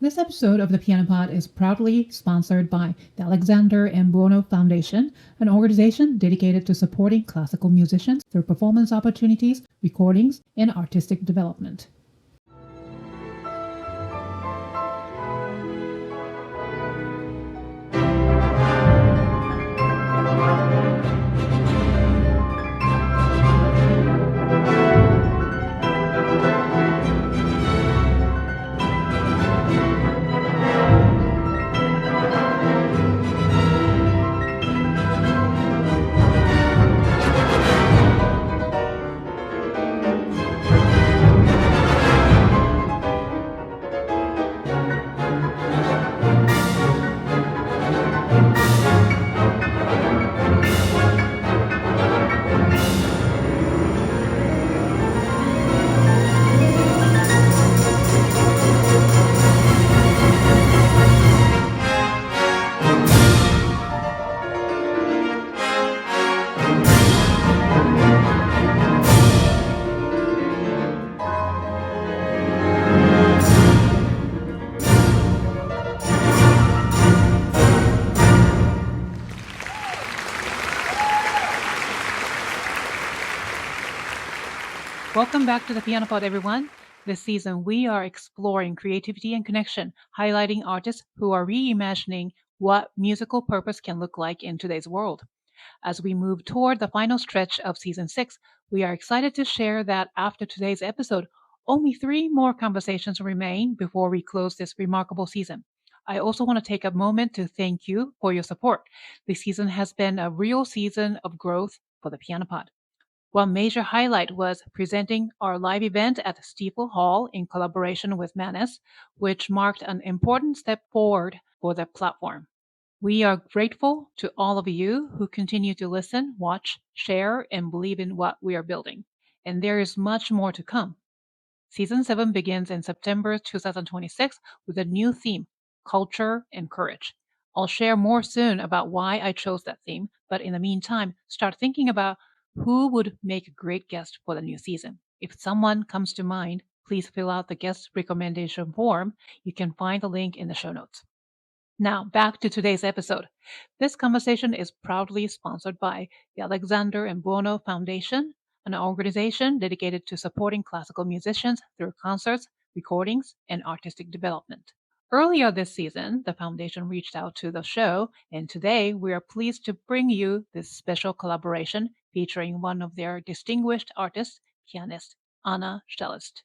This episode of the Piano Pod is proudly sponsored by the Alexander Buono Foundation, an organization dedicated to supporting classical musicians through performance opportunities, recordings, and artistic development. Welcome back to the Piano Pod, everyone. This season, we are exploring creativity and connection, highlighting artists who are reimagining what musical purpose can look like in today's world. As we move toward the final stretch of Season 6, we are excited to share that after today's episode, only 3 more conversations remain before we close this remarkable season. I also want to take a moment to thank you for your support. This season has been a real season of growth for the Piano Pod. One major highlight was presenting our live event at Steeple Hall in collaboration with Manis, which marked an important step forward for the platform. We are grateful to all of you who continue to listen, watch, share, and believe in what we are building. And there is much more to come. Season 7 begins in September 2026 with a new theme, Culture and Courage. I'll share more soon about why I chose that theme, but in the meantime, start thinking about who would make a great guest for the new season. If someone comes to mind, please fill out the guest recommendation form. You can find the link in the show notes. Now, back to today's episode. This conversation is proudly sponsored by the Alexander Buono Foundation, an organization dedicated to supporting classical musicians through concerts, recordings, and artistic development. Earlier this season, the foundation reached out to the show, and today we are pleased to bring you this special collaboration featuring one of their distinguished artists, pianist Anna Shelest.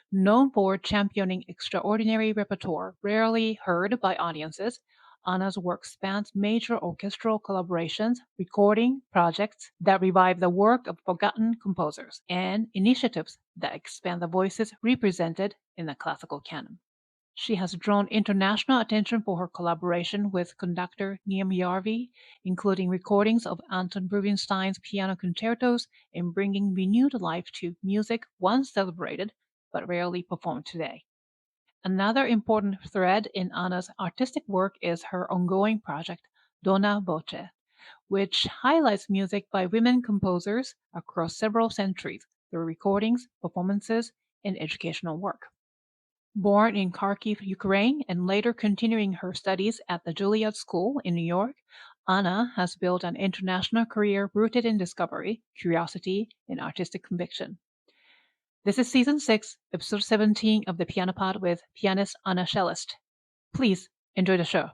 Known for championing extraordinary repertoire rarely heard by audiences, Anna's work spans major orchestral collaborations, recording projects that revive the work of forgotten composers, and initiatives that expand the voices represented in the classical canon. She has drawn international attention for her collaboration with conductor Neeme Järvi, including recordings of Anton Rubinstein's piano concertos and bringing renewed life to music once celebrated but rarely performed today. Another important thread in Anna's artistic work is her ongoing project, Donna Voce, which highlights music by women composers across several centuries through recordings, performances, and educational work. Born in Kharkiv, Ukraine, and later continuing her studies at the Juilliard School in New York, Anna has built an international career rooted in discovery, curiosity, and artistic conviction. This is Season 6, Episode 17 of the Piano Pod with pianist Anna Shelest. Please enjoy the show.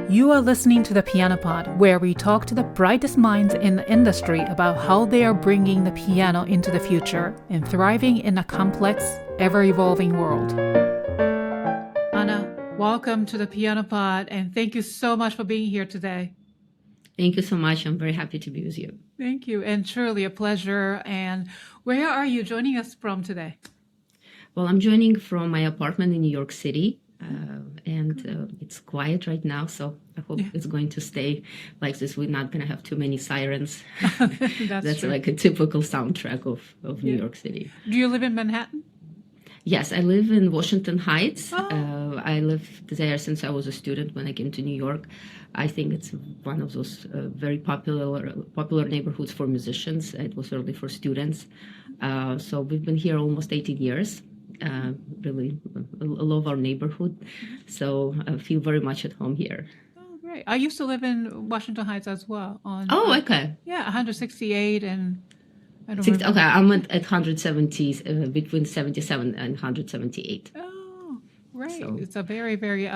You are listening to the Piano Pod, where we talk to the brightest minds in the industry about how they are bringing the piano into the future and thriving in a complex, ever-evolving world. Anna, welcome to the Piano Pod, and thank you so much for being here today. Thank you so much. I'm very happy to be with you. Thank you, and truly a pleasure. And where are you joining us from today? Well, I'm joining from my apartment in New York City. It's quiet right now, so I hope it's going to stay like this. We're not going to have too many sirens. That's true. Like a typical soundtrack of New York City. Do you live in Manhattan? Yes, I live in Washington Heights, I lived there since I was a student when I came to New York. I think it's one of those very popular neighborhoods for musicians. It was certainly for students. So we've been here almost 18 years. Really love our neighborhood. So I feel very much at home here. Oh, great. I used to live in Washington Heights as well. Okay. Yeah, 168 and I don't 60, remember. okay, I'm at 170, between 77 and 178. Oh, right. So- It's a very, very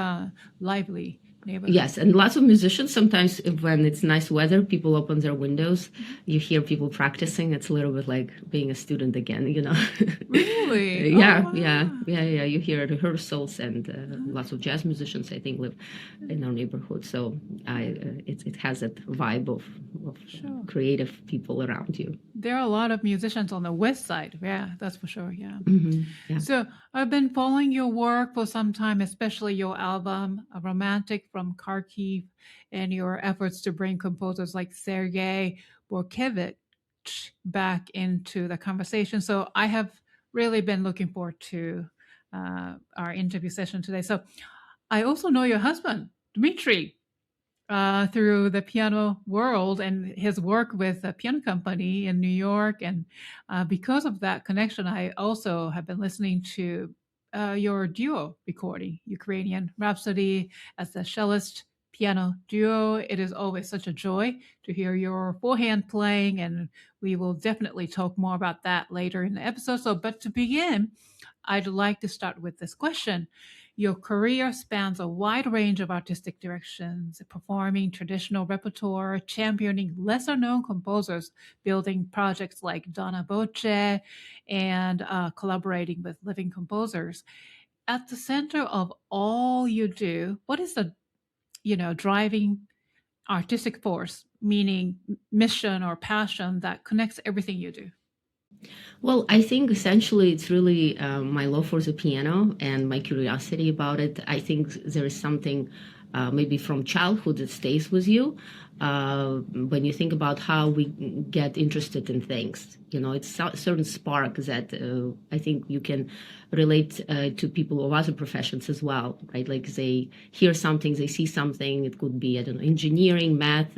lively neighborhood. Yes, and lots of musicians. Sometimes when it's nice weather, people open their windows. You hear people practicing. It's a little bit like being a student again, you know. Really? Yeah, Oh, yeah, wow. yeah, yeah. You hear rehearsals, and lots of jazz musicians, I think, live in our neighborhood. So it has that vibe of Sure. creative people around you. There are a lot of musicians on the west side. Yeah, that's for sure. Yeah. Yeah. So I've been following your work for some time, especially your album, A Romantic from Kharkiv, and your efforts to bring composers like Sergei Bortkiewicz back into the conversation. So I have really been looking forward to our interview session today. So I also know your husband, Dmitri, through the piano world and his work with a piano company in New York. And because of that connection, I also have been listening to your duo recording, Ukrainian Rhapsody, as the Shelest Piano Duo. It is always such a joy to hear your forehand playing, and we will definitely talk more about that later in the episode. So, but to begin, I'd like to start with this question. Your career spans a wide range of artistic directions, performing traditional repertoire, championing lesser-known composers, building projects like Donna Voce, and collaborating with living composers. At the center of all you do, what is the driving artistic force, meaning mission or passion that connects everything you do? Well, I think essentially it's really my love for the piano and my curiosity about it. I think there is something maybe from childhood that stays with you when you think about how we get interested in things. You know, it's a certain spark that I think you can relate to people of other professions as well, right? Like they hear something, they see something. It could be, I don't know, engineering, math.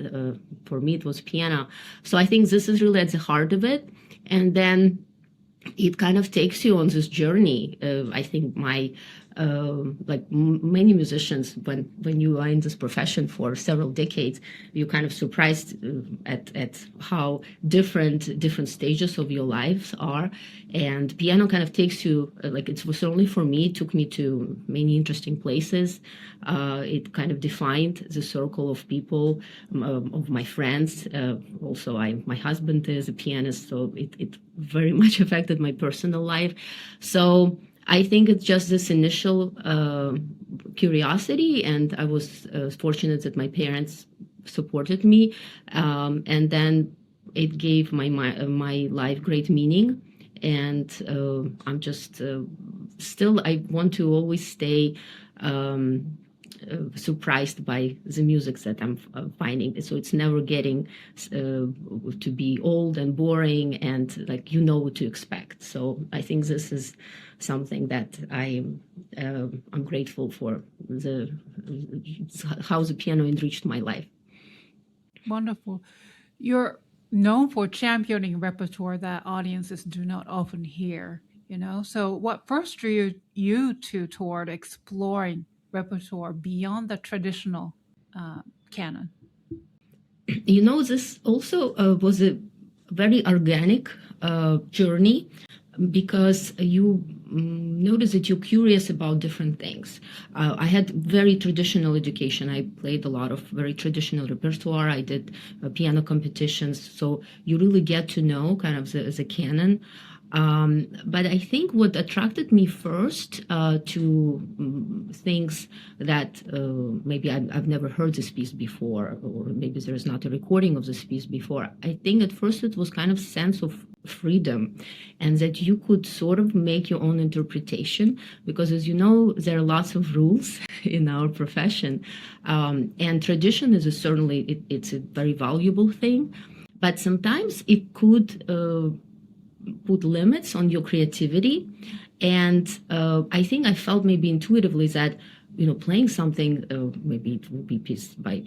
For me, it was piano. So I think this is really at the heart of it. And then it kind of takes you on this journey. I think like many musicians, when you are in this profession for several decades, you're kind of surprised at how different stages of your lives are. And piano kind of takes you, like it was certainly for me, it took me to many interesting places. It kind of defined the circle of people, of my friends. Also, my husband is a pianist, so it very much affected my personal life. So I think it's just this initial curiosity, and I was fortunate that my parents supported me, and then it gave my life great meaning. And I'm just still, I want to always stay surprised by the music that I'm finding. So it's never getting to be old and boring, and like you know what to expect. So I think this is something that I'm grateful for, how the piano enriched my life. Wonderful. You're known for championing repertoire that audiences do not often hear, So what first drew you toward exploring repertoire beyond the traditional canon? This also was a very organic journey, because you notice that you're curious about different things. I had very traditional education. I played a lot of very traditional repertoire. I did piano competitions. So you really get to know kind of the canon. But I think what attracted me first to things that maybe I've never heard this piece before, or maybe there is not a recording of this piece before. I think at first it was kind of sense of freedom, and that you could sort of make your own interpretation, because as you know, there are lots of rules in our profession, and tradition is certainly it's a very valuable thing, but sometimes it could put limits on your creativity. And I think I felt maybe intuitively that, playing something, maybe it will be piece by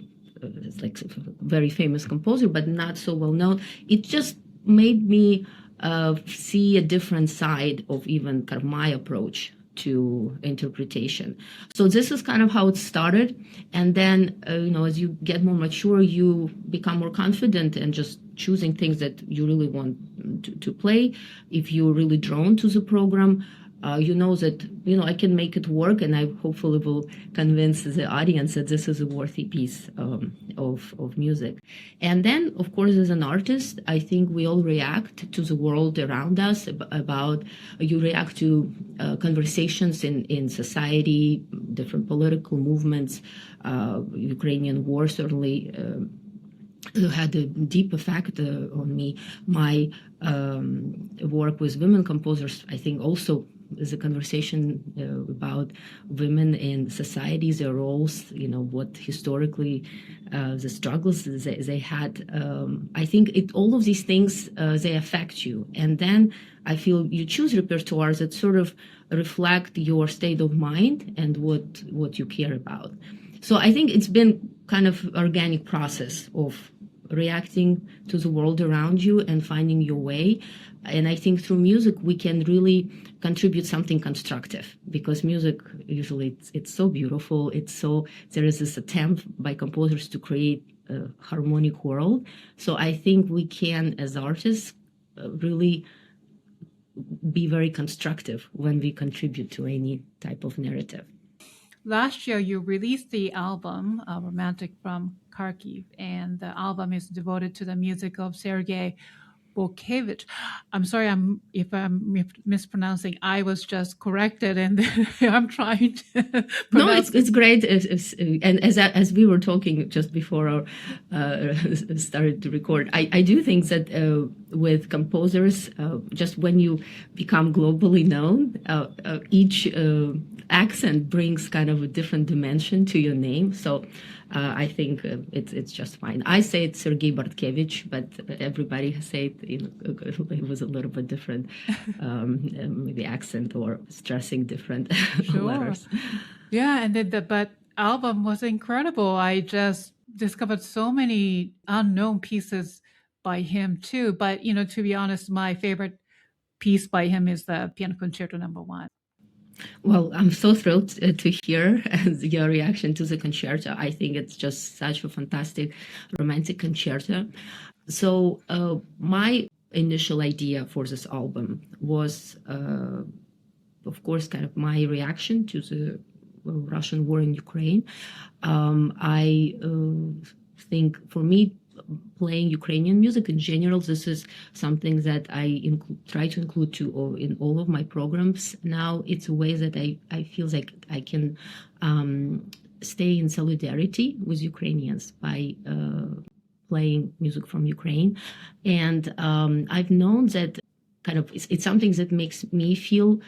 like a very famous composer, but not so well known. It just made me see a different side of even kind of my approach to interpretation. So this is kind of how it started. And then, as you get more mature, you become more confident and just choosing things that you really want to play. If you're really drawn to the program, that, I can make it work, and I hopefully will convince the audience that this is a worthy piece of music. And then, of course, as an artist, I think we all react to the world around us you react to conversations in society, different political movements. Ukrainian war certainly had a deep effect on me. My work with women composers, I think, also is a conversation about women in society, their roles, what historically the struggles they had. I think all of these things, they affect you. And then I feel you choose repertoires that sort of reflect your state of mind and what you care about. So I think it's been kind of organic process of reacting to the world around you and finding your way. And I think through music we can really contribute something constructive, because music usually it's so beautiful. There is this attempt by composers to create a harmonic world. So I think we can, as artists, really be very constructive when we contribute to any type of narrative. Last year, you released the album Romantic from Kharkiv, and the album is devoted to the music of Sergei Bortkiewicz. I'm sorry if I'm mispronouncing. I was just corrected, and I'm trying to No, it's great. And as we were talking just before our started to record, I do think that with composers, just when you become globally known, each accent brings kind of a different dimension to your name. So I think it's just fine. I say it's Sergei Bortkiewicz, but everybody say it was a little bit different, maybe accent or stressing different letters. Yeah, and but album was incredible. I just discovered so many unknown pieces by him too. But to be honest, my favorite piece by him is the Piano Concerto No. 1. Well, I'm so thrilled to hear your reaction to the concerto. I think it's just such a fantastic romantic concerto. So my initial idea for this album was, of course, kind of my reaction to the Russian war in Ukraine. I think for me, playing Ukrainian music in general, this is something that I try to include in all of my programs. Now it's a way that I feel like I can stay in solidarity with Ukrainians by playing music from Ukraine. And I've known that kind of it's something that makes me feel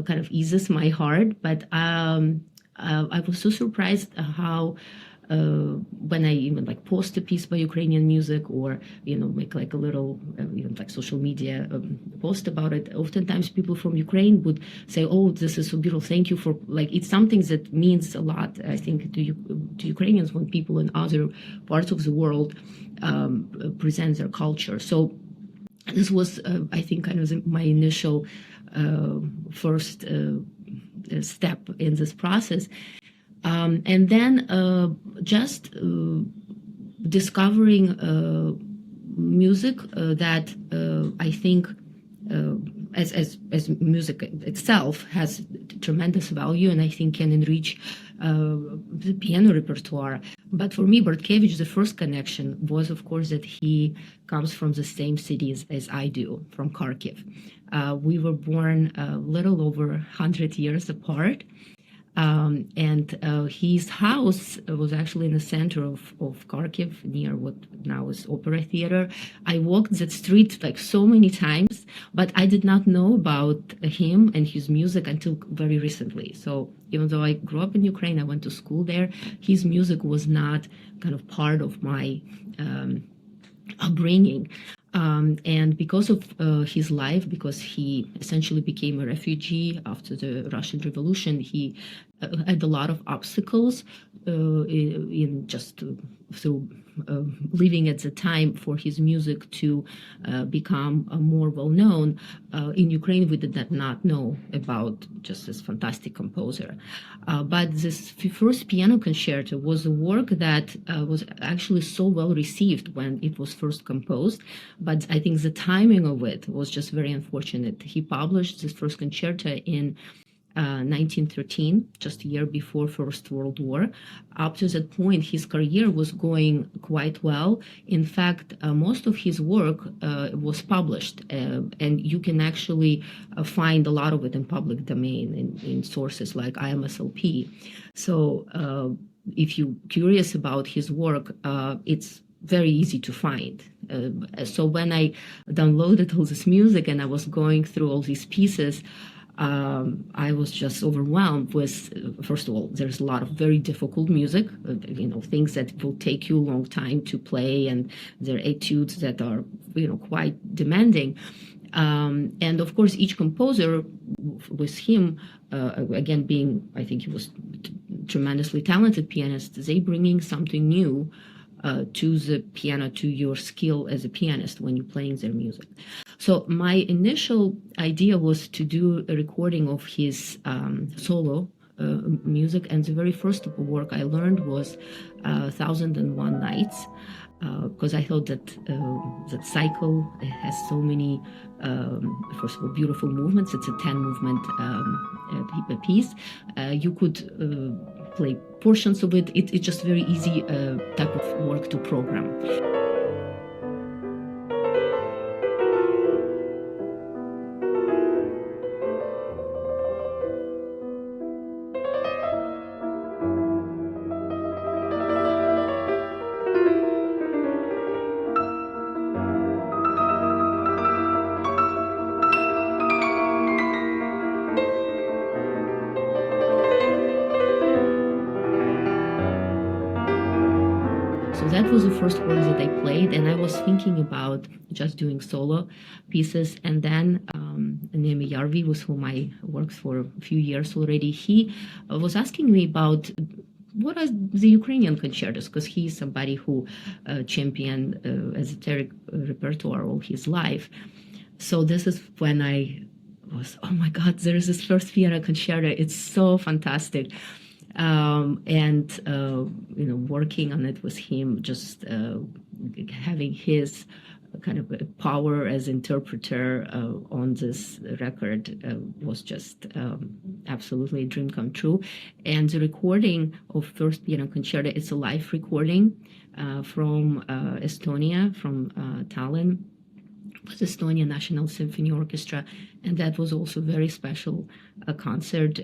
kind of eases my heart. But I was so surprised how when I even post a piece by Ukrainian music or make a little social media post about it, oftentimes people from Ukraine would say, "Oh, this is so beautiful. Thank you for it's something that means a lot." I think to Ukrainians when people in other parts of the world present their culture. So this was, I think, kind of my initial first step in this process. And then just discovering music that I think as music itself has tremendous value and I think can enrich the piano repertoire. But for me, Bortkiewicz, the first connection was, of course, that he comes from the same city as I do, from Kharkiv. We were born a little over 100 years apart. And his house was actually in the center of Kharkiv, near what now is Opera Theater. I walked that street so many times, but I did not know about him and his music until very recently. So even though I grew up in Ukraine, I went to school there, his music was not kind of part of my upbringing. And because of his life, because he essentially became a refugee after the Russian Revolution, he had a lot of obstacles in just through living at the time for his music to become more well known. In Ukraine, we did not know about just this fantastic composer. But this first piano concerto was a work that was actually so well received when it was first composed. But I think the timing of it was just very unfortunate. He published this first concerto in 1913, just a year before First World War. Up to that point, his career was going quite well. In fact, most of his work was published, and you can actually find a lot of it in public domain in sources like IMSLP. So if you're curious about his work, it's very easy to find. So when I downloaded all this music and I was going through all these pieces, I was just overwhelmed with, first of all, there's a lot of very difficult music, things that will take you a long time to play, and there are etudes that are, quite demanding. And of course, each composer with him, again, being, I think he was tremendously talented pianist, they bringing something new to the piano, to your skill as a pianist when you're playing their music. So my initial idea was to do a recording of his solo music, and the very first work I learned was 1001 Nights, because I thought that that cycle has so many, first of all, beautiful movements. It's a 10-movement piece. You could play portions of it. It's just very easy type of work to program. That was the first work that I played, and I was thinking about just doing solo pieces. And then Neeme Järvi, with whom I worked for a few years already, he was asking me about what are the Ukrainian concertos, because he's somebody who championed esoteric repertoire all his life. So this is when I was, oh my God, there is this first piano concerto. It's so fantastic. Working on it with him, just having his kind of power as interpreter on this record was just absolutely a dream come true. And the recording of first piano concerto, it's a live recording from Estonia, from Tallinn, with Estonian National Symphony Orchestra, and that was also very special concert.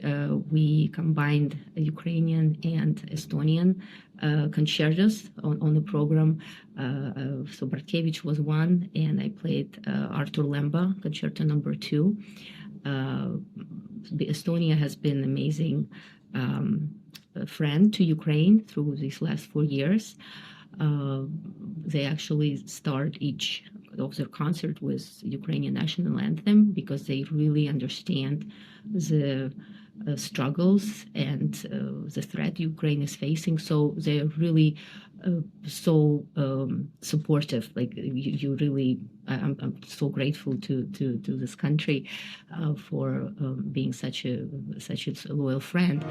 We combined Ukrainian and Estonian concertos on the program. So Bortkiewicz was one, and I played Artur Lemba, Concerto number 2. Estonia has been an amazing friend to Ukraine through these last 4 years. They actually start each of their concert with Ukrainian national anthem, because they really understand the struggles and the threat Ukraine is facing. So they're really so supportive. Like you really, I'm so grateful to this country for being such a loyal friend.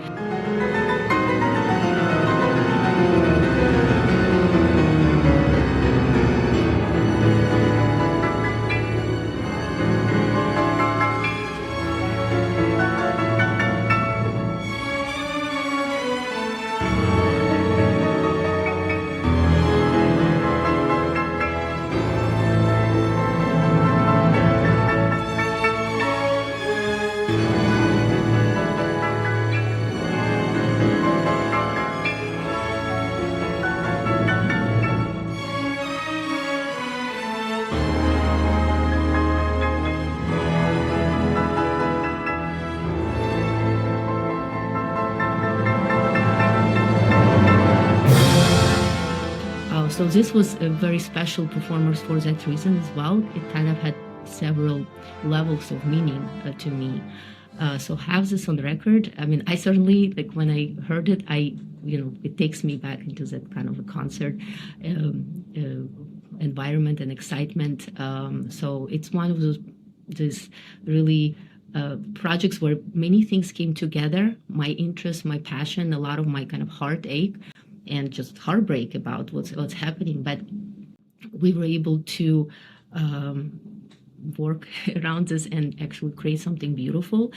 this was a very special performance for that reason as well. It kind of had several levels of meaning to me. So have this on record. I mean, I certainly, like when I heard it, it takes me back into that kind of a concert environment and excitement. So it's one of these really projects where many things came together, my interest, my passion, a lot of my kind of heartache and just heartbreak about what's happening. But we were able to work around this and actually create something beautiful.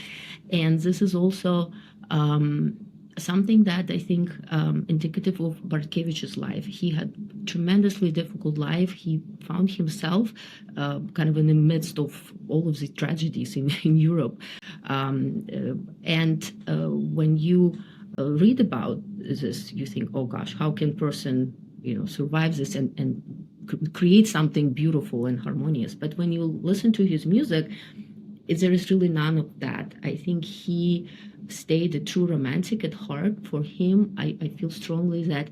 And this is also something that I think indicative of Bortkiewicz's life. He had tremendously difficult life. He found himself kind of in the midst of all of these tragedies in Europe. And when you read about this, you think, oh gosh, how can person survive this and create something beautiful and harmonious? But when you listen to his music, there is really none of that. I think he stayed a true romantic at heart. For him, I feel strongly that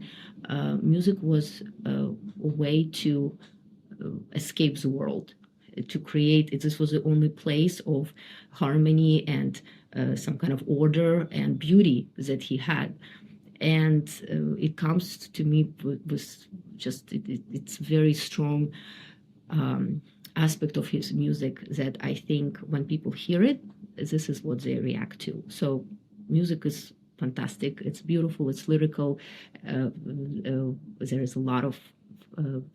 music was a way to escape the world, to create. This was the only place of harmony and some kind of order and beauty that he had. And it comes to me with just it's very strong aspect of his music that I think when people hear it, this is what they react to. So music is fantastic. It's beautiful. It's lyrical. There is a lot of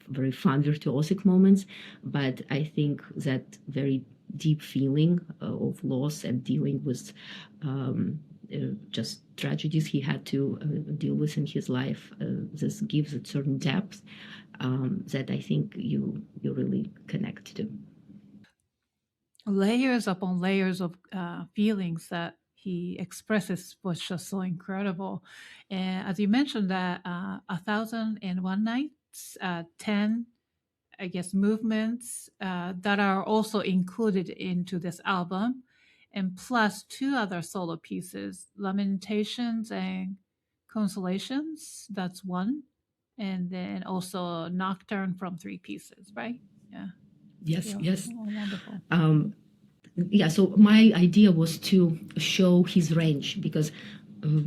very fun virtuosic moments, but I think that very deep feeling of loss and dealing with just tragedies he had to deal with in his life, this gives a certain depth that I think you really connect to. Layers upon layers of feelings that he expresses was just so incredible. And as you mentioned, that 1001 Nights, 10, I guess, movements that are also included into this album, and plus two other solo pieces, Lamentations and Consolations, that's one, and then also Nocturne from three pieces, right? Yeah. Yes, yes. Oh, wonderful. Yeah, so my idea was to show his range because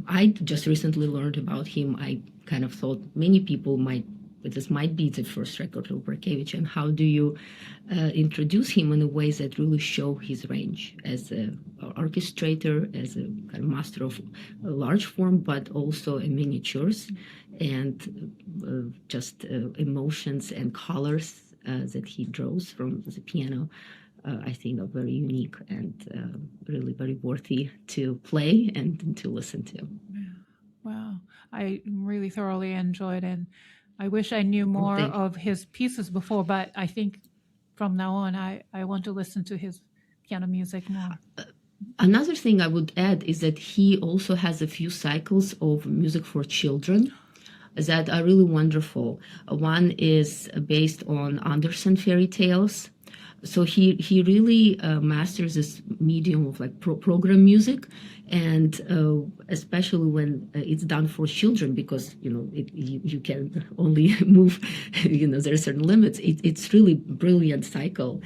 I just recently learned about him. I kind of thought many people this might be the first record of Bortkiewicz, and how do you introduce him in a way that really show his range as an orchestrator, as a kind of master of a large form, but also in miniatures, and just emotions and colors that he draws from the piano. I think are very unique and really very worthy to play and to listen to. Yeah. Wow. I really thoroughly enjoyed it. And I wish I knew more of his pieces before, but I think from now on, I want to listen to his piano music more. Another thing I would add is that he also has a few cycles of music for children that are really wonderful. One is based on Andersen fairy tales. So he really masters this medium of like program music, and especially when it's done for children, because you can only move, there are certain limits. It's really brilliant cycle.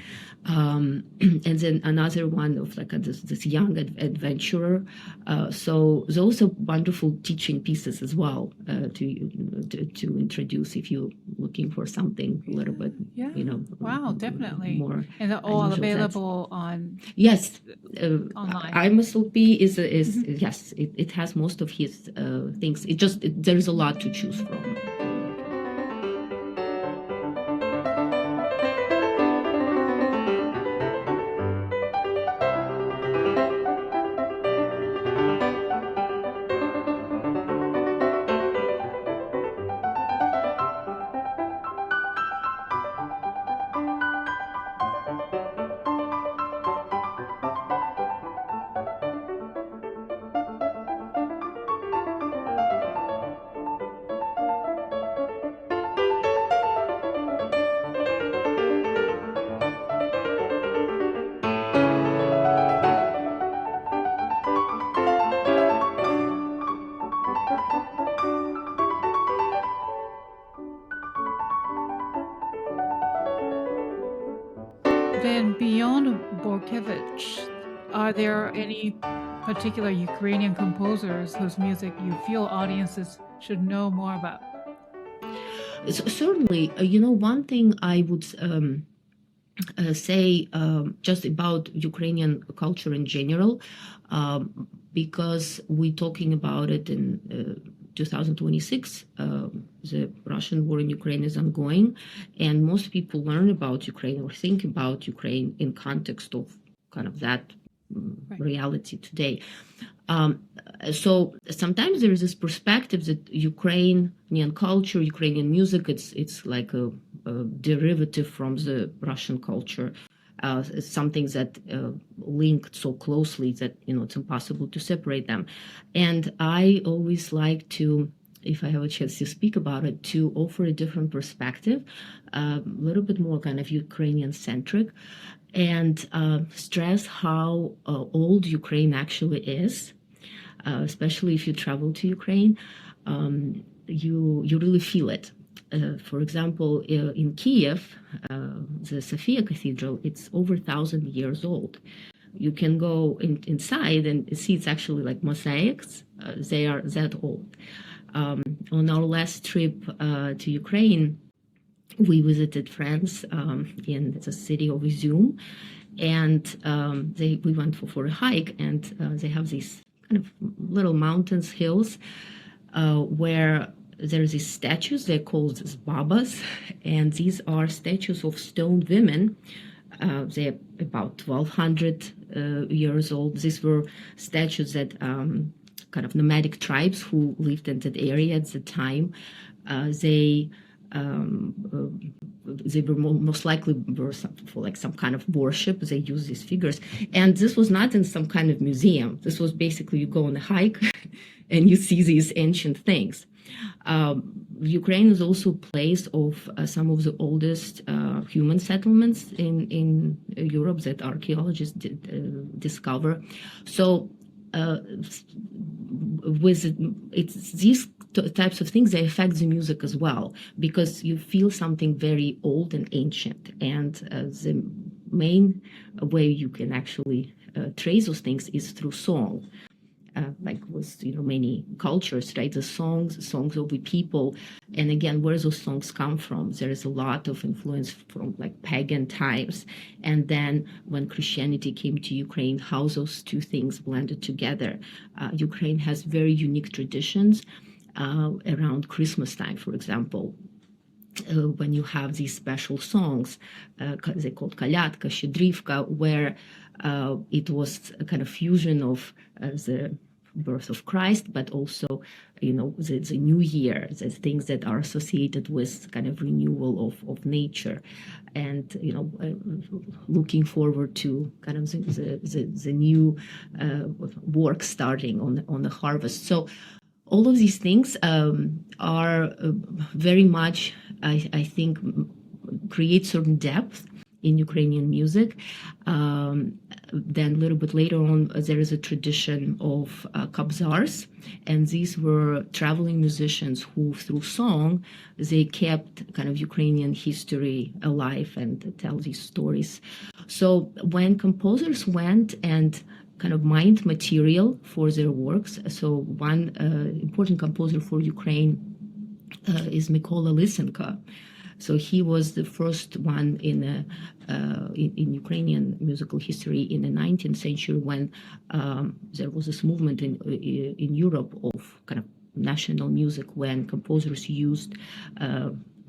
And then another one of like this young adventurer. So those are wonderful teaching pieces as well to introduce if you're looking for something a little bit, Wow, definitely. More. And they're all available on yes online. IMSLP is yes, it has most of his things. There's a lot to choose from. there any particular Ukrainian composers whose music you feel audiences should know more about? Certainly, one thing I would say just about Ukrainian culture in general, because we're talking about it in 2026, the Russian war in Ukraine is ongoing, and most people learn about Ukraine or think about Ukraine in context of kind of that reality today. So sometimes there is this perspective that Ukrainian culture, Ukrainian music, it's like a derivative from the Russian culture. It's something that linked so closely that it's impossible to separate them. And I always like to, if I have a chance to speak about it, to offer a different perspective, a little bit more kind of Ukrainian-centric, and stress how old Ukraine actually is, especially if you travel to Ukraine. You really feel it. For example, in Kiev, the Sophia Cathedral, it's over 1,000 years old. You can go inside and see it's actually like mosaics. They are that old. On our last trip to Ukraine, we visited friends in the city of Izum, and we went for a hike, and they have these kind of little mountains, hills, where there's these statues. They're called babas, and these are statues of stoned women. They're about 1,200 years old. These were statues that kind of nomadic tribes who lived in that area at the time. They were most likely for like some kind of worship. They use these figures, and this was not in some kind of museum. This was basically you go on a hike and you see these ancient things. Ukraine is also a place of some of the oldest human settlements in Europe that archaeologists discover. So it's these types of things, they affect the music as well, because you feel something very old and ancient, and the main way you can actually trace those things is through song. Like with many cultures, right? The songs of the people, and again, where those songs come from, there is a lot of influence from like pagan times, and then when Christianity came to Ukraine, how those two things blended together. Ukraine has very unique traditions around Christmas time, for example. When you have these special songs, they called Kalyadka, Shedrivka, where it was a kind of fusion of the birth of Christ, but also, the new year, the things that are associated with kind of renewal of nature, and looking forward to kind of the new work starting on the harvest. So all of these things are very much, I think, create certain depth in Ukrainian music. Then a little bit later on, there is a tradition of kabzars, and these were traveling musicians who, through song, they kept kind of Ukrainian history alive and tell these stories. So when composers went and kind of mined material for their works, so one important composer for Ukraine is Mykola Lysenko. So he was the first one in Ukrainian musical history in the 19th century, when there was this movement in Europe of kind of national music, when composers used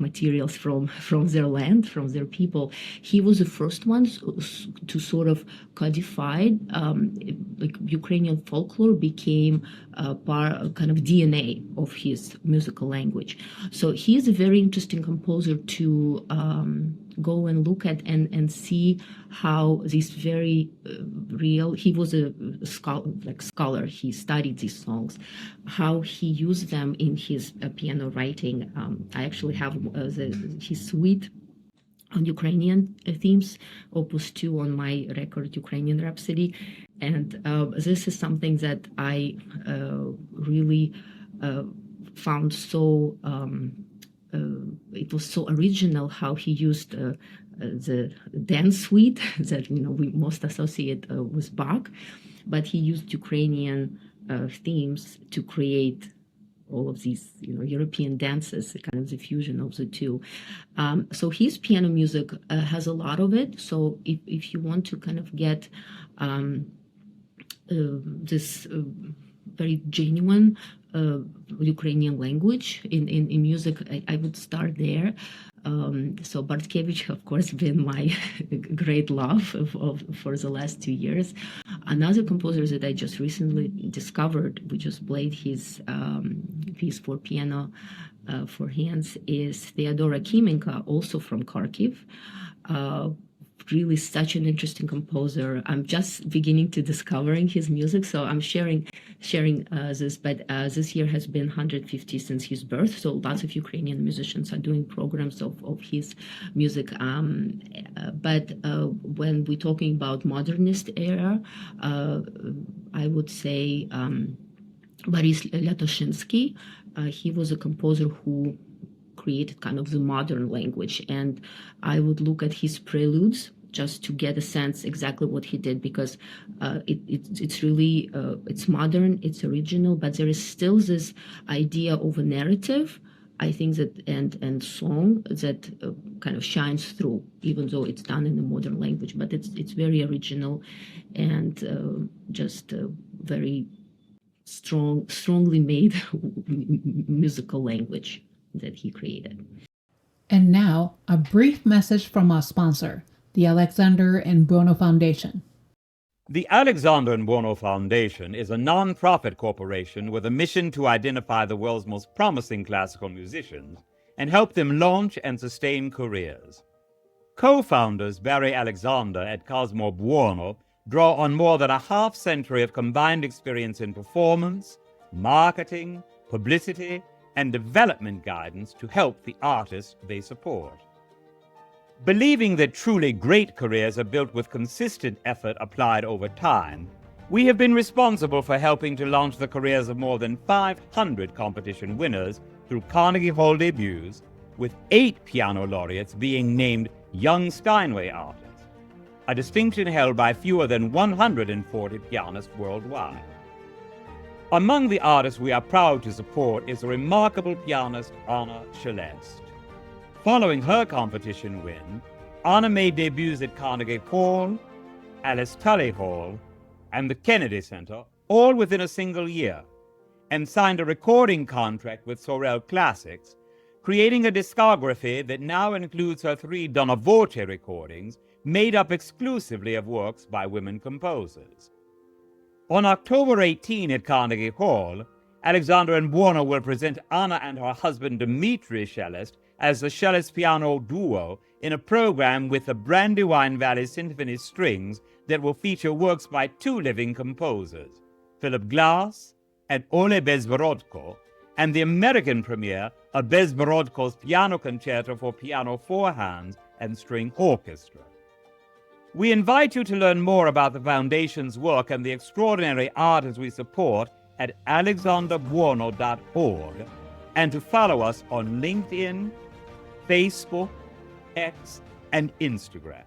materials from their land, from their people. He was the first one to sort of codify, like Ukrainian folklore became kind of DNA of his musical language. So he is a very interesting composer to go and look at and see how this very real, he was a scholar, he studied these songs, how he used them in his piano writing. I actually have his suite on Ukrainian themes, Opus 2 on my record, Ukrainian Rhapsody. And this is something that I really found so, it was so original how he used the dance suite that we most associate with Bach, but he used Ukrainian themes to create all of these, European dances, kind of the fusion of the two. So his piano music has a lot of it. So if you want to kind of get this very genuine Ukrainian language in music, I would start there. So Bortkiewicz, of course, been my great love for the last 2 years. Another composer that I just recently discovered, we just played his piece for piano for hands, is Theodora Kimenka, also from Kharkiv. Really such an interesting composer. I'm just beginning to discovering his music, so I'm sharing this. But this year has been 150 since his birth, so lots of Ukrainian musicians are doing programs of his music. But when we're talking about modernist era, I would say Boris Latoshinsky. He was a composer who created kind of the modern language, and I would look at his preludes just to get a sense exactly what he did, because it's really it's modern, it's original, but there is still this idea of a narrative, I think, that and song that kind of shines through, even though it's done in a modern language, but it's very original and just very strongly made musical language that he created. And now, a brief message from our sponsor, the Alexander and Buono Foundation. The Alexander and Buono Foundation is a non-profit corporation with a mission to identify the world's most promising classical musicians and help them launch and sustain careers. Co-founders Barry Alexander and Cosmo Buono draw on more than a half-century of combined experience in performance, marketing, publicity, and development guidance to help the artists they support. Believing that truly great careers are built with consistent effort applied over time, we have been responsible for helping to launch the careers of more than 500 competition winners through Carnegie Hall debuts, with 8 piano laureates being named Young Steinway artists, a distinction held by fewer than 140 pianists worldwide. Among the artists we are proud to support is the remarkable pianist Anna Shelest. Following her competition win, Anna made debuts at Carnegie Hall, Alice Tully Hall, and the Kennedy Center, all within a single year, and signed a recording contract with Sorel Classics, creating a discography that now includes her 3 Donna Voce recordings, made up exclusively of works by women composers. On October 18 at Carnegie Hall, Alexander and Buono will present Anna and her husband Dmitri Shelest as the Shelest Piano Duo in a program with the Brandywine Valley Symphony Strings that will feature works by 2 living composers, Philip Glass and Ole Bezborodko, and the American premiere of Bezborodko's Piano Concerto for Piano 4 Hands and String Orchestra. We invite you to learn more about the Foundation's work and the extraordinary artists we support at alexanderbuono.org, and to follow us on LinkedIn, Facebook, X, and Instagram.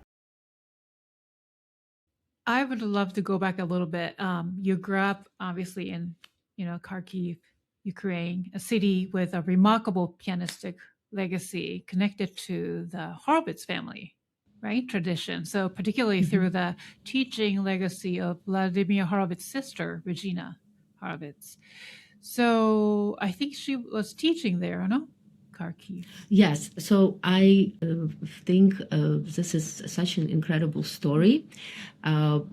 I would love to go back a little bit. You grew up, obviously, in Kharkiv, Ukraine, a city with a remarkable pianistic legacy connected to the Horowitz family, right? Tradition. So particularly through the teaching legacy of Vladimir Horowitz's sister, Regina Horowitz. So I think she was teaching there, no? Kharkiv. Yes, so I think this is such an incredible story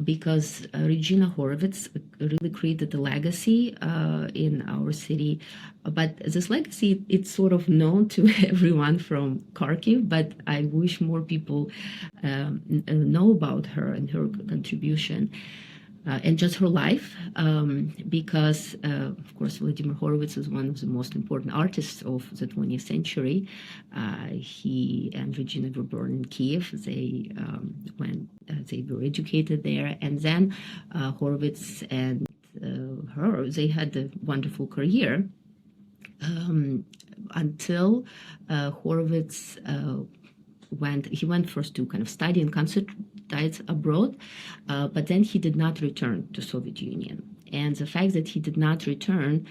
because Regina Horowitz really created a legacy in our city. But this legacy, it's sort of known to everyone from Kharkiv, but I wish more people know about her and her contribution. And just her life, because, of course, Vladimir Horowitz is one of the most important artists of the 20th century. He and Regina were born in Kiev. They were educated there. And then Horowitz and her, they had a wonderful career until Horowitz went first to kind of study and concertize abroad, but then he did not return to Soviet Union. And the fact that he did not return,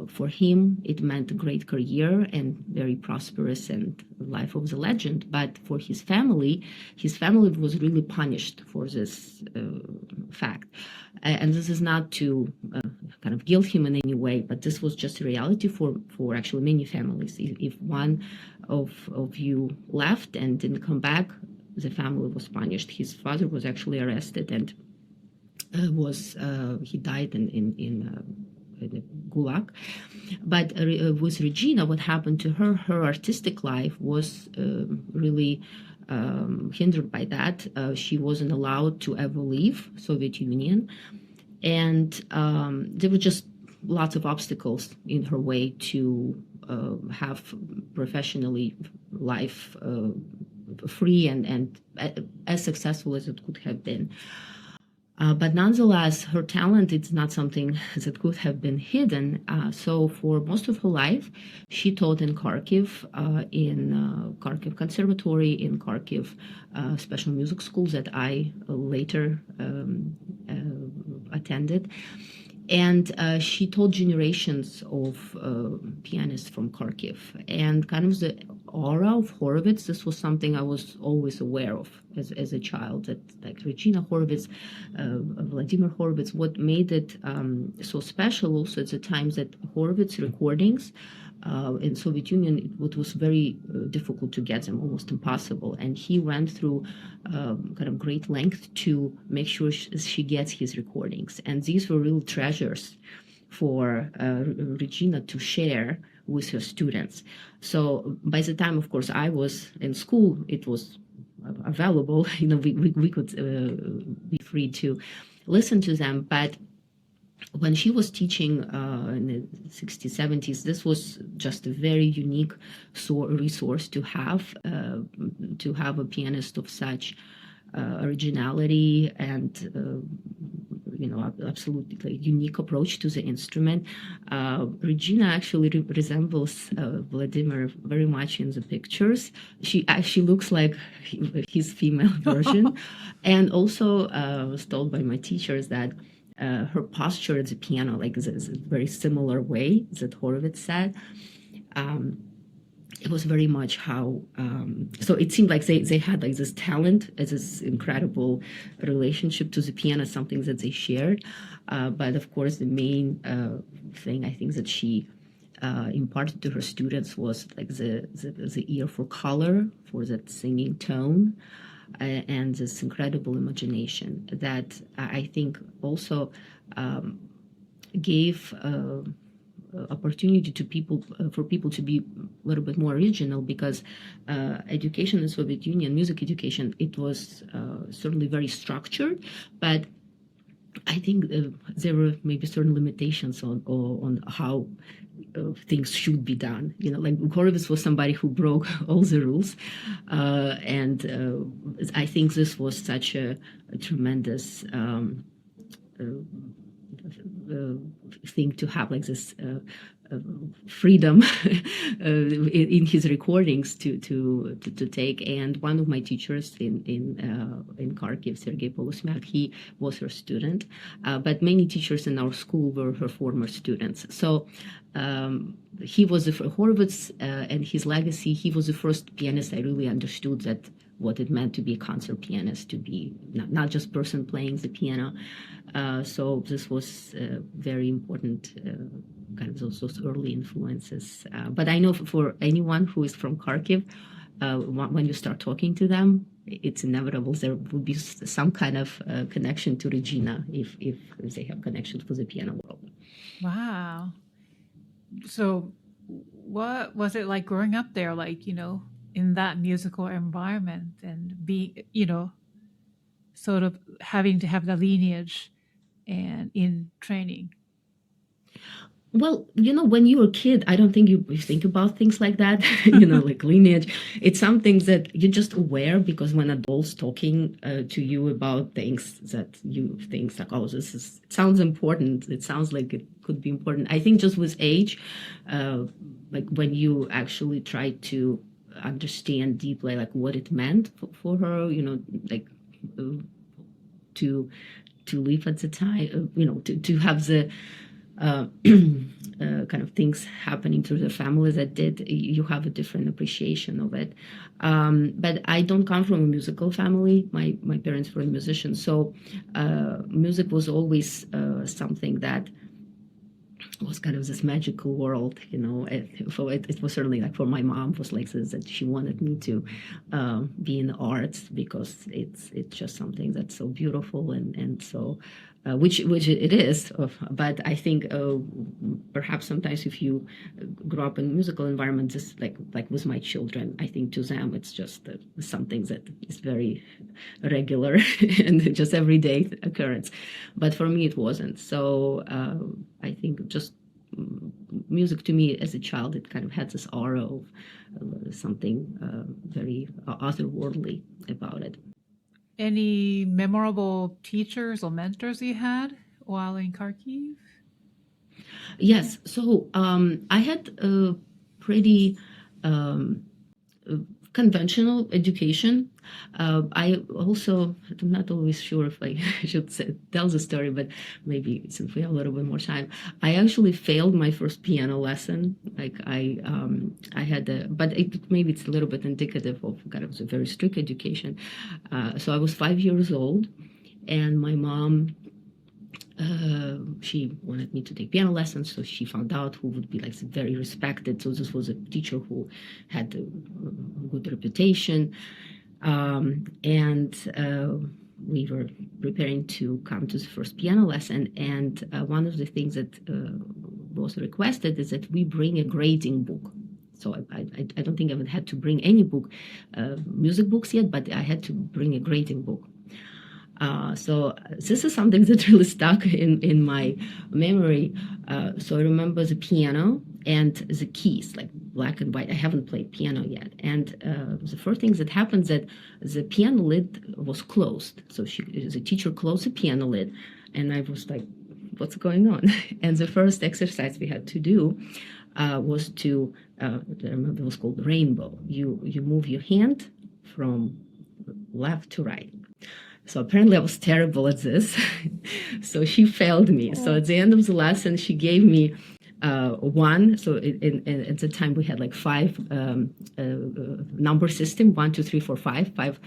for him, it meant a great career and very prosperous and life of the legend. But for his family was really punished for this fact. And this is not to kind of guilt him in any way, but this was just a reality for actually many families. If one of you left and didn't come back, the family was punished. His father was actually arrested and he died in the Gulag. But with Regina, what happened to her artistic life was really hindered by that. She wasn't allowed to ever leave Soviet Union. And there were just lots of obstacles in her way to have professionally life free and as successful as it could have been. But nonetheless, her talent is not something that could have been hidden. So for most of her life, she taught in Kharkiv, Kharkiv Conservatory, in Kharkiv special music schools that I later attended. And she taught generations of pianists from Kharkiv. And kind of the aura of Horowitz, this was something I was always aware of as a child, that like Regina Horowitz, Vladimir Horowitz, what made it so special also at the time that Horowitz recordings in Soviet Union, it was very difficult to get them, almost impossible. And he went through kind of great length to make sure she gets his recordings. And these were real treasures for Regina to share with her students. So by the time, of course, I was in school, it was available. We could be free to listen to them. But when she was teaching in the 60s, 70s, this was just a very unique resource to have a pianist of such originality and absolutely unique approach to the instrument. Regina actually resembles Vladimir very much in the pictures. She actually looks like his female version. And also was told by my teachers that her posture at the piano, like is a very similar way that Horowitz said. It was very much how, so it seemed like they had like this talent, as this incredible relationship to the piano, something that they shared. But of course, the main thing I think that she imparted to her students was like the ear for color, for that singing tone, and this incredible imagination that I think also gave opportunity to for people to be a little bit more original, because education in Soviet Union, music education, it was certainly very structured, but I think there were maybe certain limitations on how things should be done. Like Horowitz was somebody who broke all the rules, and I think this was such a tremendous thing to have, like this freedom in his recordings to take. And one of my teachers in Kharkiv, Sergei Bortkiewicz, he was her student, but many teachers in our school were her former students. So he was Horowitz and his legacy. He was the first pianist I really understood that what it meant to be a concert pianist, to be not just person playing the piano. So this was very important, kind of those early influences. But I know for anyone who is from Kharkiv, when you start talking to them, it's inevitable there will be some kind of connection to Regina if they have connections with the piano world. Wow. So what was it like growing up there, like, in that musical environment, and be, sort of having to have the lineage and in training? Well, when you're a kid, I don't think you think about things like that, like lineage. It's something that you're just aware, because when adults talking to you about things that you think like, oh, it sounds important. It sounds like it could be important. I think just with age, like when you actually try to understand deeply like what it meant for her, like to live at the time, to have the kind of things happening through the family that did, you have a different appreciation of it. But I don't come from a musical family. My parents were musicians, so music was always something that was kind of this magical world, it was certainly like for my mom was like this, that she wanted me to be in the arts because it's just something that's so beautiful and so which it is, but I think perhaps sometimes if you grow up in a musical environment, just like with my children, I think to them it's just something that is very regular and just everyday occurrence. But for me it wasn't. So I think just music to me as a child, it kind of had this aura of something very otherworldly about it. Any memorable teachers or mentors you had while in Kharkiv? Yes. So I had a pretty conventional education. I also, I'm not always sure if I should tell the story, but maybe since we have a little bit more time, I actually failed my first piano lesson. Like I had, but maybe it's a little bit indicative of kind of a very strict education. So I was 5 years old, and my mom, she wanted me to take piano lessons, so she found out who would be like very respected. So this was a teacher who had a good reputation, and we were preparing to come to the first piano lesson. And one of the things that was requested is that we bring a grading book. So I don't think I had to bring any book, music books yet, but I had to bring a grading book. So this is something that really stuck in my memory. So I remember the piano and the keys, like black and white. I haven't played piano yet. And the first thing that happened that the piano lid was closed. So the teacher closed the piano lid, and I was like, what's going on? And the first exercise we had to do was to, I remember it was called rainbow. You move your hand from left to right. So apparently I was terrible at this. So she failed me. So at the end of the lesson, she gave me one. So at the time we had like 5 number system, 1, 2, 3, 4, 5.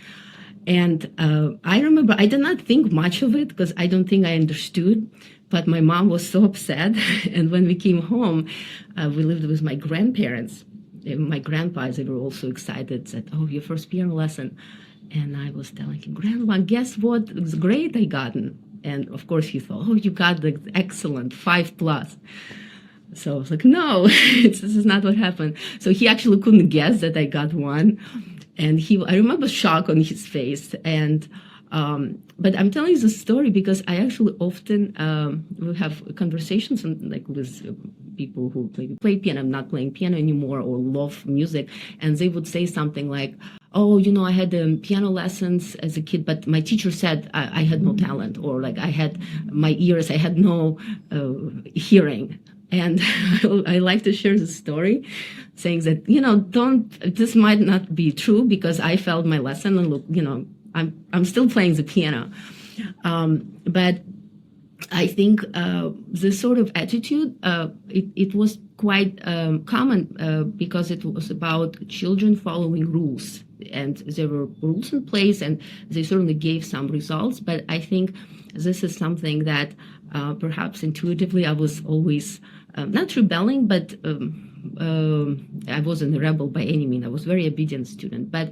And I remember I did not think much of it because I don't think I understood. But my mom was so upset. And when we came home, we lived with my grandparents. My grandpas, they were also excited, said, oh, your first piano lesson. And I was telling him, Grandma, guess what grade I gotten? And of course he thought, oh, you got the excellent 5+. So I was like, no, this is not what happened. So he actually couldn't guess that I got 1. And I remember shock on his face. And but I'm telling you this story because I actually often will have conversations like with people who maybe play piano, I'm not playing piano anymore, or love music, and they would say something like, oh, I had piano lessons as a kid, but my teacher said I had no talent, or like I had my ears, I had no hearing. And I like to share the story, saying that, this might not be true because I failed my lesson and look, I'm still playing the piano. But I think this sort of attitude, it was quite common because it was about children following rules. And there were rules in place, and they certainly gave some results. But I think this is something that perhaps intuitively I was always not rebelling, but I wasn't a rebel by any means. I was a very obedient student. But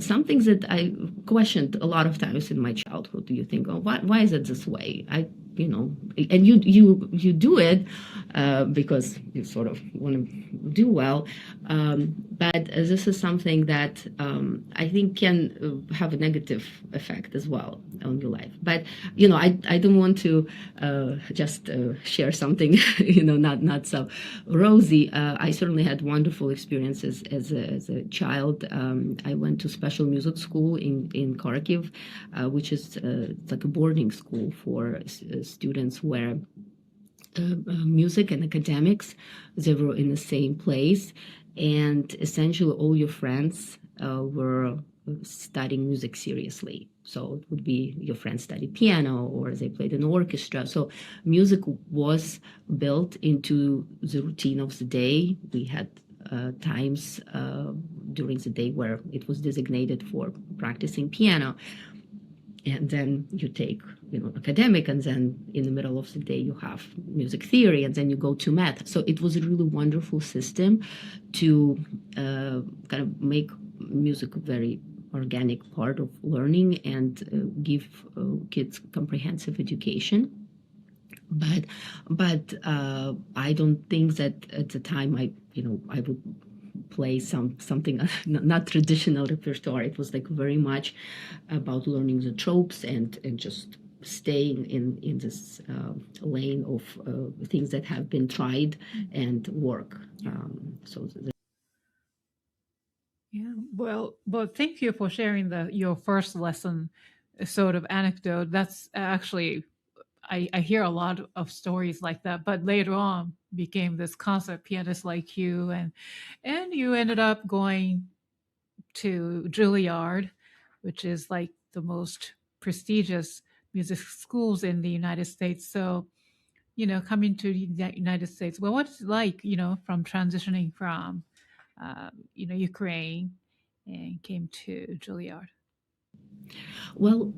some things that I questioned a lot of times in my childhood. Do you think, oh, why is it this way? And you do it because you sort of want to do well. But this is something that I think can have a negative effect as well on your life. But I don't want to just share something not so rosy. I certainly had wonderful experiences as a child. I went to special music school in Kharkiv, which is like a boarding school for students where music and academics. They were in the same place, and essentially all your friends were studying music seriously. So it would be your friends studied piano or they played in orchestra. So music was built into the routine of the day. We had times during the day where it was designated for practicing piano. And then you take, academic, and then in the middle of the day you have music theory, and then you go to math. So it was a really wonderful system to kind of make music a very organic part of learning and give kids comprehensive education. But I don't think that at the time I would play something not traditional repertoire. It was like very much about learning the tropes and just staying in this lane of things that have been tried and work. Yeah, well, thank you for sharing your first lesson sort of anecdote. That's actually, I hear a lot of stories like that, but later on became this concert pianist like you, and you ended up going to Juilliard, which is like the most prestigious music schools in the United States. So, coming to the United States, well, what's it like, from transitioning from, Ukraine and came to Juilliard? Well,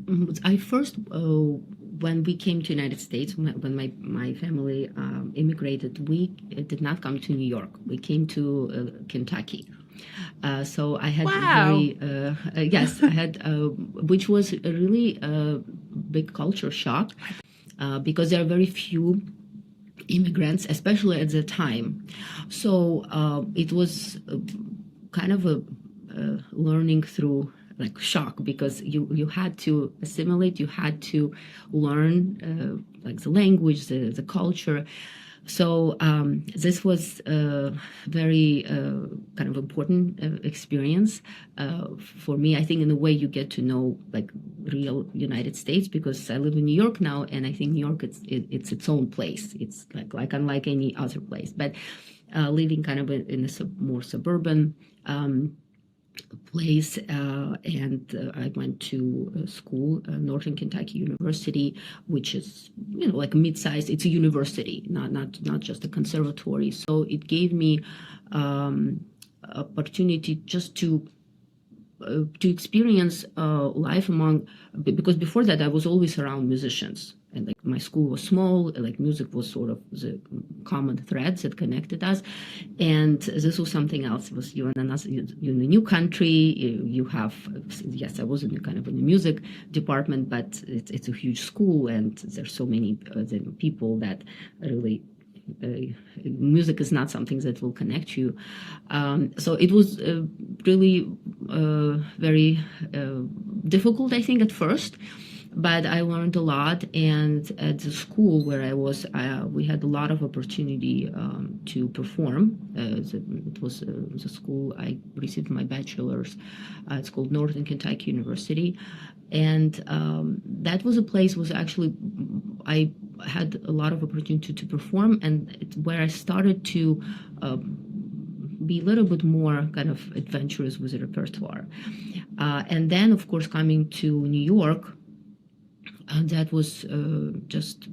I first, when we came to United States, when my family immigrated, we did not come to New York. We came to Kentucky. So I had yes, I had, which was a really big culture shock because there are very few immigrants, especially at the time. So it was kind of a learning through like shock, because you had to assimilate, you had to learn like the language, the culture. So this was a very kind of important experience for me. I think in a way you get to know like real United States, because I live in New York now, and I think New York it's its own place. It's like unlike any other place. But living kind of in a more suburban place, and I went to school, Northern Kentucky University, which is like a mid-sized. It's a university, not just a conservatory. So it gave me opportunity just to experience life among, because before that I was always around musicians. And like my school was small, like music was sort of the common threads that connected us, and this was something else. It was you're in a new country. You have, yes, I was in kind of in the music department, but it's a huge school, and there's so many people that really. Music is not something that will connect you. So it was really very difficult, I think, at first. But I learned a lot, and at the school where I was, we had a lot of opportunity to perform. It was the school I received my bachelor's. It's called Northern Kentucky University, and that was a place was actually I had a lot of opportunity to perform, and it's where I started to be a little bit more kind of adventurous with the repertoire. And then, of course, coming to New York. That was just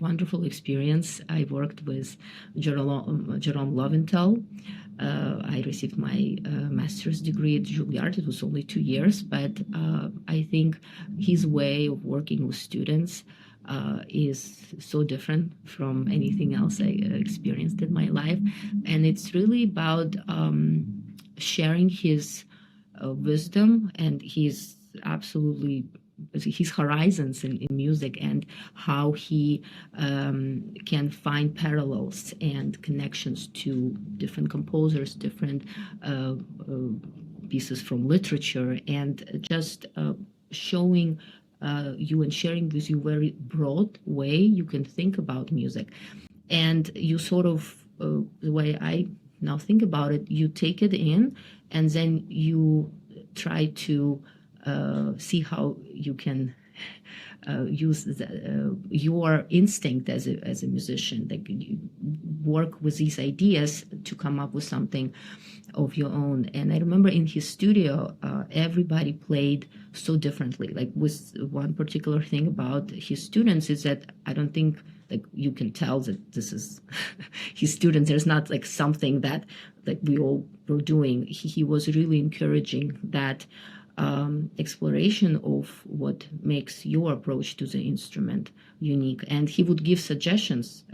wonderful experience. I worked with Jerome Loventhal. I received my master's degree at Juilliard. It was only 2 years, but I think his way of working with students is so different from anything else I experienced in my life. And it's really about sharing his wisdom and his horizons in music, and how he can find parallels and connections to different composers, different pieces from literature, and just showing you and sharing with you very broad way you can think about music. And you sort of, the way I now think about it, you take it in, and then you try to see how you can use your instinct as a musician, like you work with these ideas to come up with something of your own. And I remember in his studio, everybody played so differently. Like, with one particular thing about his students is that I don't think like you can tell that this is his students. There's not like something that like we all were doing. He was really encouraging that exploration of what makes your approach to the instrument unique. And he would give suggestions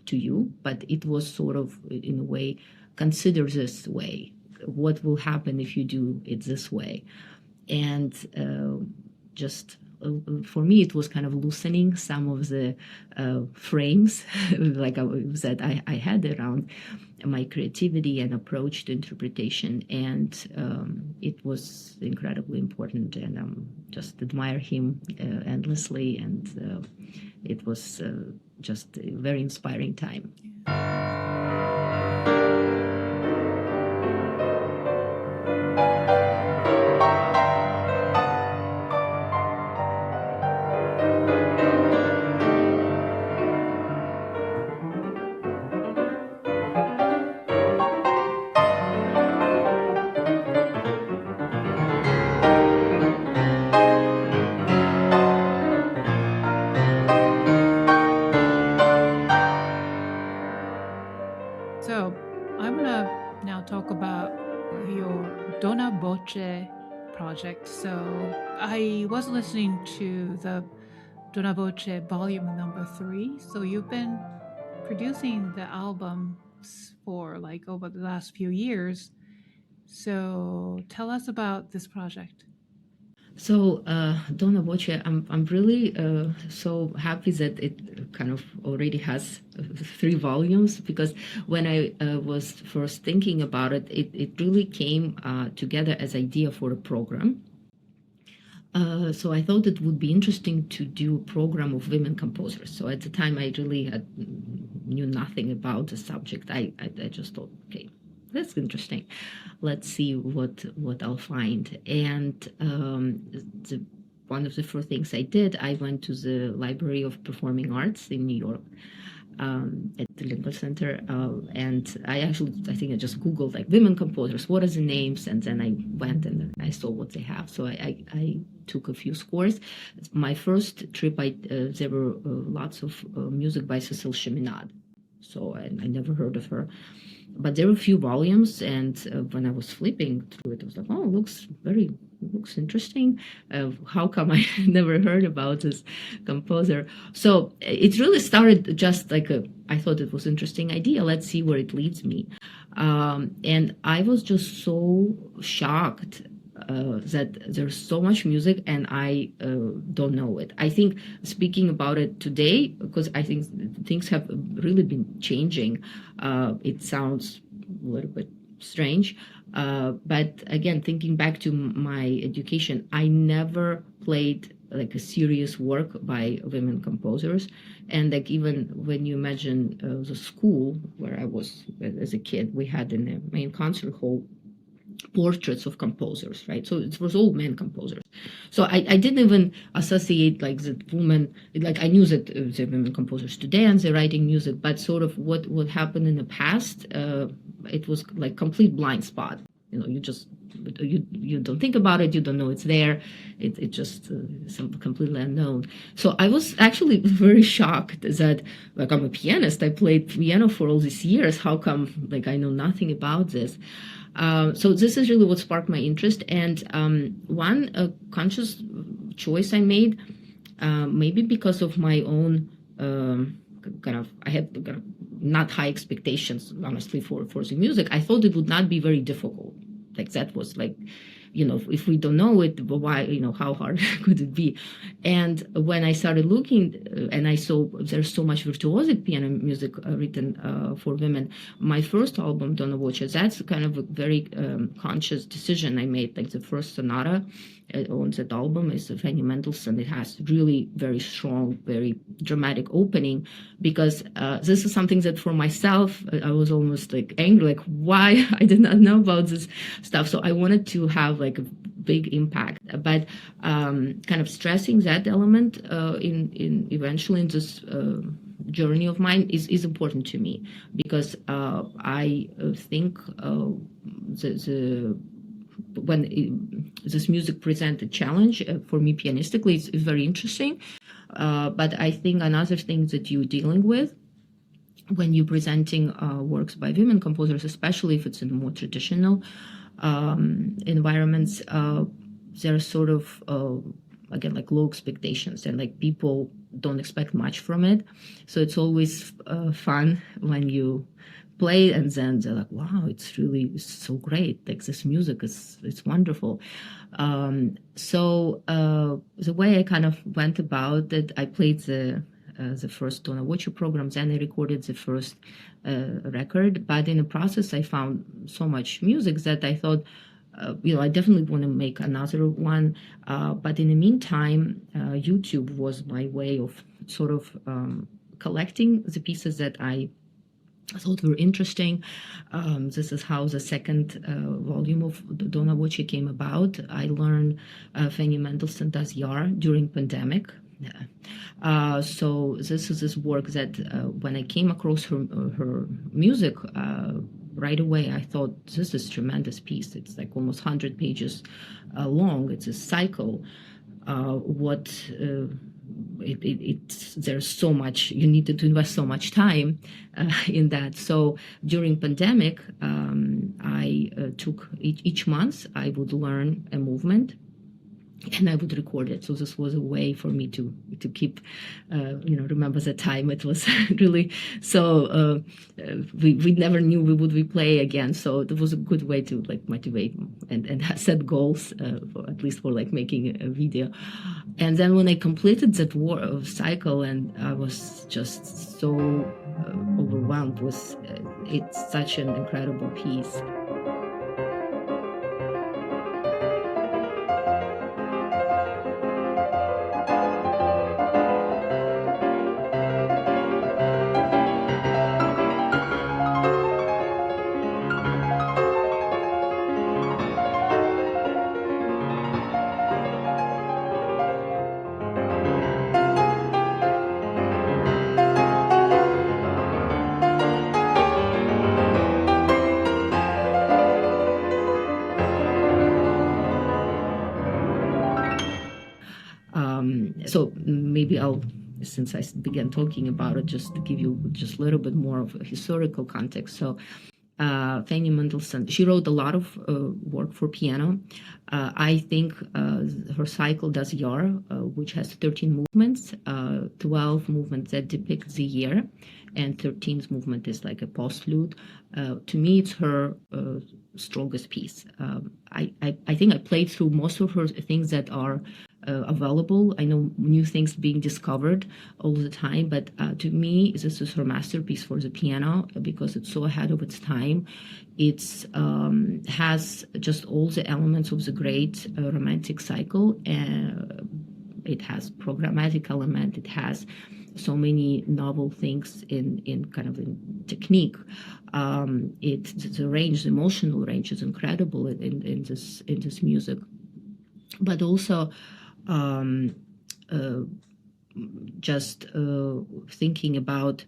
to you, but it was sort of, in a way, consider this way. What will happen if you do it this way? And just for me, it was kind of loosening some of the frames like that I had around my creativity and approach to interpretation. And it was incredibly important, and just admire him endlessly. And it was just a very inspiring time. So I'm gonna now talk about your Donna Voce project. So I was listening to the Donna Voce volume number 3. So you've been producing the albums for like over the last few years. So tell us about this project. So Donna Voce, I'm really so happy that it kind of already has 3 volumes, because when I was first thinking about it, it really came together as idea for a program. So I thought it would be interesting to do a program of women composers. So at the time, I really knew nothing about the subject. I just thought, okay, that's interesting. Let's see what I'll find. And one of the first things I did, I went to the Library of Performing Arts in New York at the Lincoln Center, and I think I just Googled like women composers, what are the names, and then I went and I saw what they have. So I took a few scores. My first trip, there were lots of music by Cécile Cheminade. So I never heard of her. But there were a few volumes, and when I was flipping through it, I was like, oh, looks interesting. How come I never heard about this composer? So it really started just like I thought it was an interesting idea. Let's see where it leads me. And I was just so shocked that there's so much music and I don't know it. I think speaking about it today, because I think things have really been changing, it sounds a little bit strange. But again, thinking back to my education, I never played like a serious work by women composers. And like even when you imagine the school where I was as a kid, we had in the main concert hall portraits of composers, right? So it was all men composers. So I didn't even associate like the woman, like I knew that the women composers today and they're writing music, but sort of what happened in the past, it was like complete blind spot. You know, you don't think about it, you don't know it's there. It just some completely unknown. So I was actually very shocked that like I'm a pianist. I played piano for all these years. How come like I know nothing about this? So this is really what sparked my interest. And one conscious choice I made, maybe because of my own I had kind of not high expectations, honestly, for the music. I thought it would not be very difficult. Like that was like, you know, if we don't know it, why, you know, how hard could it be? And when I started looking and I saw there's so much virtuosic piano music written for women, my first album, Donna Voce, that's kind of a very conscious decision I made. Like the first sonata on that album is Fanny Mendelssohn. It has really very strong, very dramatic opening, because this is something that for myself, I was almost like angry, like why I did not know about this stuff. So I wanted to have like a big impact. But kind of stressing that element in eventually in this journey of mine is important to me, because I think when this music presents a challenge for me pianistically, it's very interesting. But I think another thing that you're dealing with when you're presenting works by women composers, especially if it's in more traditional environments, there are sort of again, like low expectations, and like people don't expect much from it. So it's always fun when you play and then they're like, wow, it's really so great. Like this music it's wonderful. So the way I kind of went about it, I played the first Donna Voce program, then I recorded the first record. But in the process, I found so much music that I thought, I definitely want to make another one. But in the meantime, YouTube was my way of sort of collecting the pieces that I thought were interesting. This is how the second volume of Donna Voce came about. I learned Fanny Mendelssohn does Jahr during pandemic. So this is this work that when I came across her music, right away I thought, this is a tremendous piece. It's like almost 100 pages long. It's a cycle. There's so much, you needed to invest so much time in that. So during pandemic, I took each month, I would learn a movement and I would record it. So this was a way for me to keep, remember the time. It was really, so we never knew we would replay again. So it was a good way to like motivate and set goals, at least for like making a video. And then when I completed that cycle, and I was just so overwhelmed with it's such an incredible piece. So maybe I'll, since I began talking about it, just to give you just a little bit more of a historical context. So Fanny Mendelssohn, she wrote a lot of work for piano. I think her cycle does Jahr, which has 13 movements, 12 movements that depict the year, and 13th movement is like a postlude. To me, it's her strongest piece. I think I played through most of her things that are available. I know new things being discovered all the time, but to me, this is her masterpiece for the piano because it's so ahead of its time. It has just all the elements of the great romantic cycle. It has programmatic element. It has so many novel things in kind of in technique. The range, the emotional range, is incredible in this music, but also. Just thinking about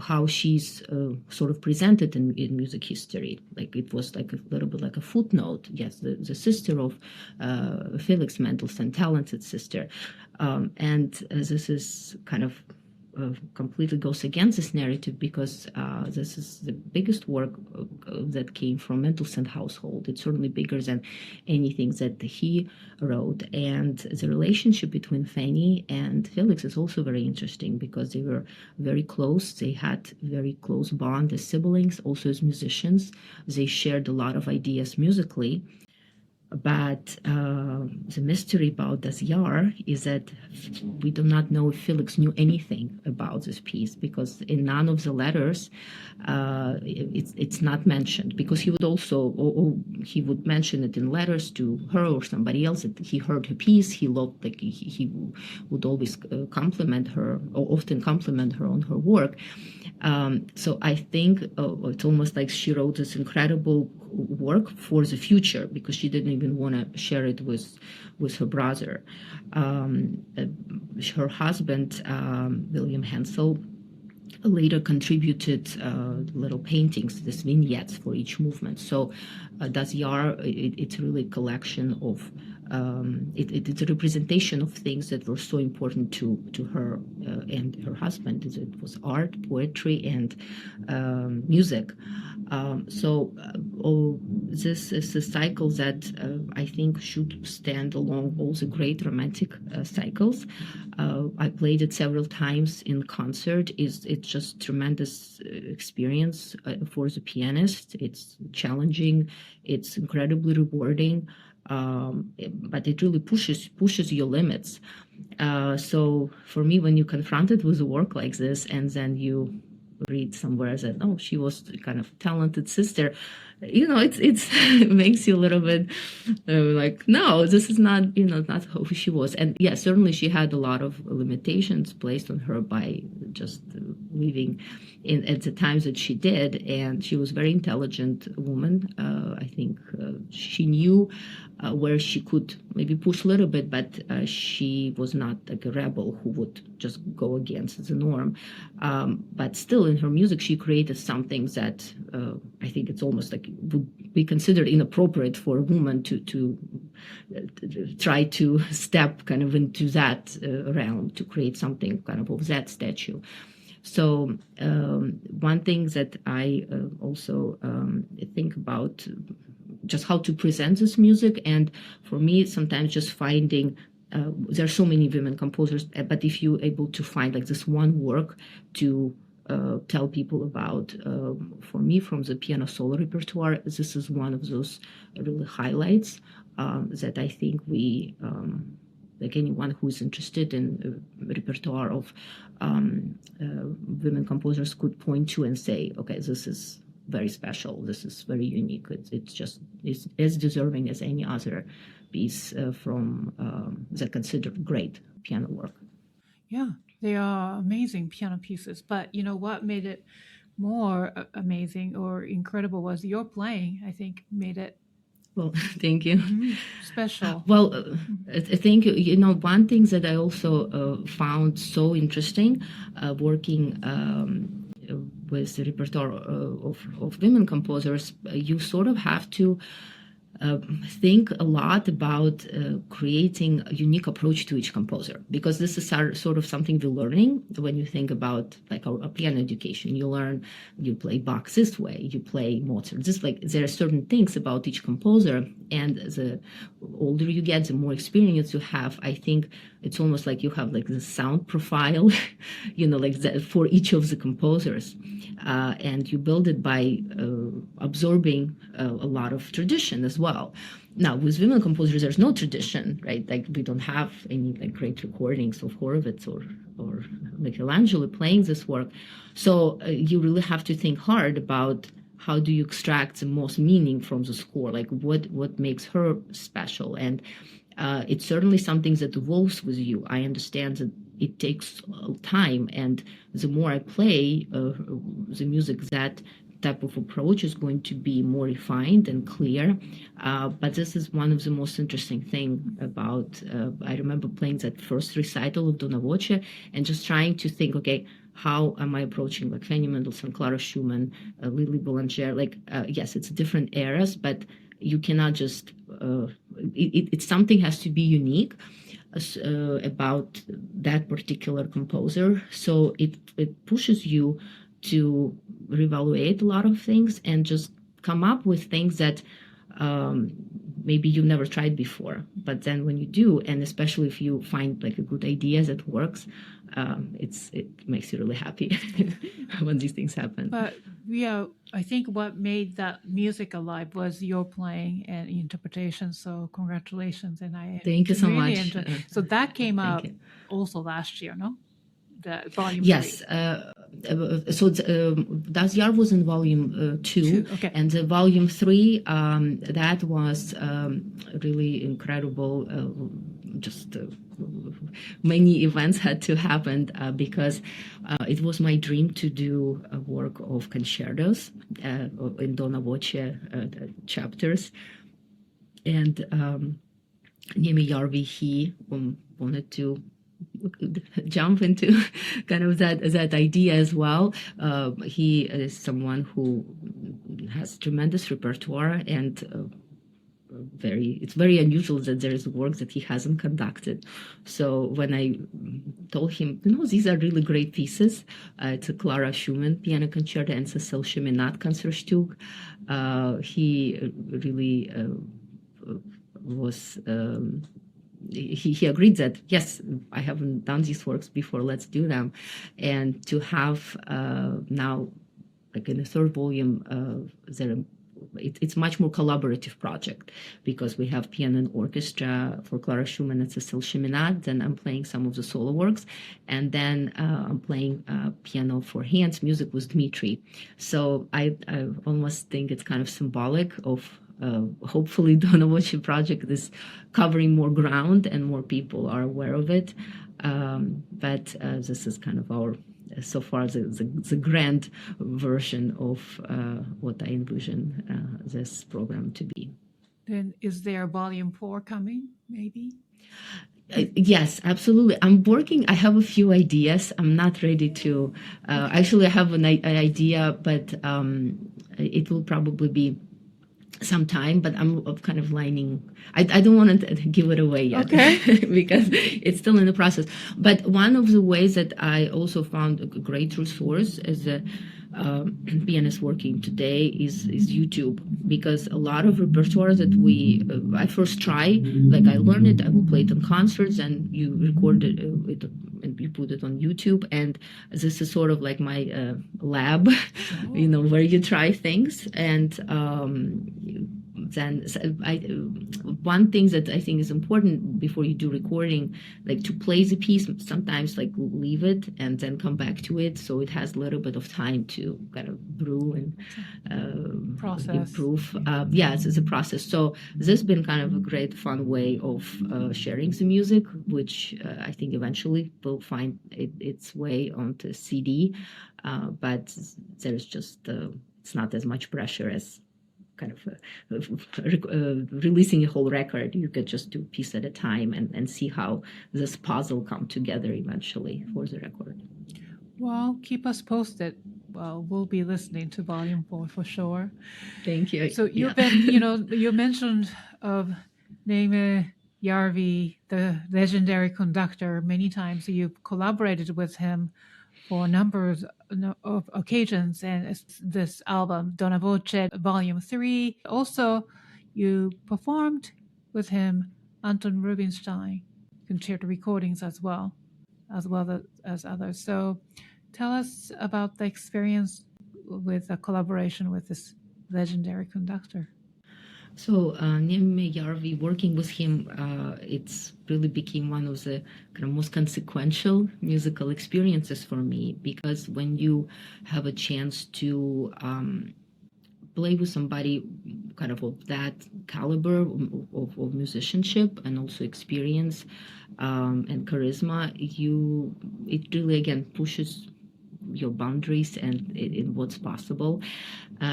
how she's sort of presented in music history. Like it was like a little bit like a footnote. Yes, the sister of Felix Mendelssohn, talented sister. And this is kind of completely goes against this narrative because this is the biggest work that came from Mendelssohn household. It's certainly bigger than anything that he wrote. And the relationship between Fanny and Felix is also very interesting because they were very close. They had very close bond as siblings, also as musicians. They shared a lot of ideas musically. But the mystery about Das Jahr is that we do not know if Felix knew anything about this piece because in none of the letters it's not mentioned. Because he would also, or he would mention it in letters to her or somebody else that he heard her piece. He loved, like he would always compliment her, or often compliment her on her work. So I think it's almost like she wrote this incredible work for the future, because she didn't even want to share it with her brother. Her husband, William Hensel, later contributed little paintings, these vignettes for each movement. So Das Jahr, it's really a collection of, it's a representation of things that were so important to her and her husband. It was art, poetry, and music. This is a cycle that I think should stand along all the great romantic cycles. I played it several times in concert. It's just tremendous experience for the pianist. It's challenging. It's incredibly rewarding. But it really pushes your limits. So for me, when you're confronted with a work like this, and then you read somewhere that, oh, she was kind of talented sister, it makes you a little bit like, no, this is not who she was. And yeah, certainly she had a lot of limitations placed on her by just living at the times that she did. And she was a very intelligent woman. I think she knew where she could maybe push a little bit, but she was not like a rebel who would just go against the norm. But still, in her music, she created something that I think it's almost like would be considered inappropriate for a woman to try to step kind of into that realm, to create something kind of that statue. So one thing that I also think about, just how to present this music, and for me, sometimes just finding, there are so many women composers, but if you're able to find like this one work to tell people about, for me, from the piano solo repertoire, this is one of those really highlights that I think we, like anyone who is interested in repertoire of women composers could point to and say, okay, this is very special, this is very unique, it's as deserving as any other piece from that considered great piano work. Yeah, they are amazing piano pieces. But what made it more amazing or incredible was your playing, I think, made it. Well, thank you. Special. Well, I think, one thing that I also found so interesting working with the repertoire of women composers, you sort of have to think a lot about creating a unique approach to each composer, because this is sort of something we're learning when you think about like our piano education. You play Bach this way, you play Mozart this way. There are certain things about each composer, and the older you get, the more experience you have. I think it's almost like you have like the sound profile, like that for each of the composers, and you build it by absorbing a lot of tradition as well. Now, with women composers, there's no tradition, right? Like we don't have any like great recordings of Horowitz or Michelangelo playing this work. So you really have to think hard about how do you extract the most meaning from the score, like what makes her special. And it's certainly something that evolves with you. I understand that it takes time, and the more I play the music, that type of approach is going to be more refined and clear. But this is one of the most interesting things about, I remember playing that first recital of Donna Voce and just trying to think, okay, how am I approaching like Fanny Mendelssohn, Clara Schumann, Lily Boulanger? Like, yes, it's different eras, but you cannot just, it's something has to be unique about that particular composer. So it pushes you to reevaluate a lot of things and just come up with things that maybe you never tried before. But then when you do, and especially if you find like a good idea that works, it makes you really happy when these things happen. But yeah, I think what made that music alive was your playing and interpretation. So congratulations, and I thank you so really much. So that came out also last year, no? The volume. Yes. So Das Jahr was in volume 2, okay. And the volume 3, that was really incredible. Just many events had to happen because it was my dream to do a work of concertos in Donna Voce chapters. And Neeme Järvi, he wanted to jump into kind of that idea as well. He is someone who has tremendous repertoire, and it's very unusual that there is work that he hasn't conducted. So when I told him, these are really great pieces, it's a Clara Schumann piano concerto and Cecil Cheminade Concertstück, he really was. He agreed that, yes, I haven't done these works before, let's do them. And to have now, like in the third volume, it's much more collaborative project, because we have piano and orchestra for Clara Schumann and Cecil Cheminade, then I'm playing some of the solo works, and then I'm playing piano for hands music with Dmitri. So I almost think it's kind of symbolic of hopefully Donna Voce project is covering more ground and more people are aware of it. But this is kind of our, so far, the grand version of what I envision this program to be. Then is there volume 4 coming, maybe? Yes, absolutely. I have a few ideas. I'm not ready to, actually I have an idea, but it will probably be some time, but I'm kind of lining. I don't want to give it away yet, okay. Because it's still in the process. But one of the ways that I also found a great resource as a pianist working today is YouTube, because a lot of repertoire that I first try, like I learn it, I will play it on concerts, and you record it and you put it on YouTube, and this is sort of like my lab, where you try things. And then one thing that I think is important before you do recording, like to play the piece, sometimes like leave it and then come back to it, so it has a little bit of time to kind of brew and improve. It's a process. So this has been kind of a great fun way of sharing the music, which I think eventually will find its way onto CD, but there's just it's not as much pressure as kind of releasing a whole record. You could just do a piece at a time and see how this puzzle come together eventually for the record. Well, keep us posted. Well, we'll be listening to Volume 4 for sure. Thank you. So you've been, you mentioned of Neeme Järvi, the legendary conductor, many times. You've collaborated with him for a number of occasions, and this album, Donna Voce, Volume 3. Also, you performed with him Anton Rubinstein concerto recordings as well as others. So tell us about the experience with a collaboration with this legendary conductor. So Neeme Järvi, working with him, it's really became one of the kind of most consequential musical experiences for me, because when you have a chance to play with somebody kind of that caliber of musicianship and also experience and charisma, it really again pushes your boundaries and in what's possible.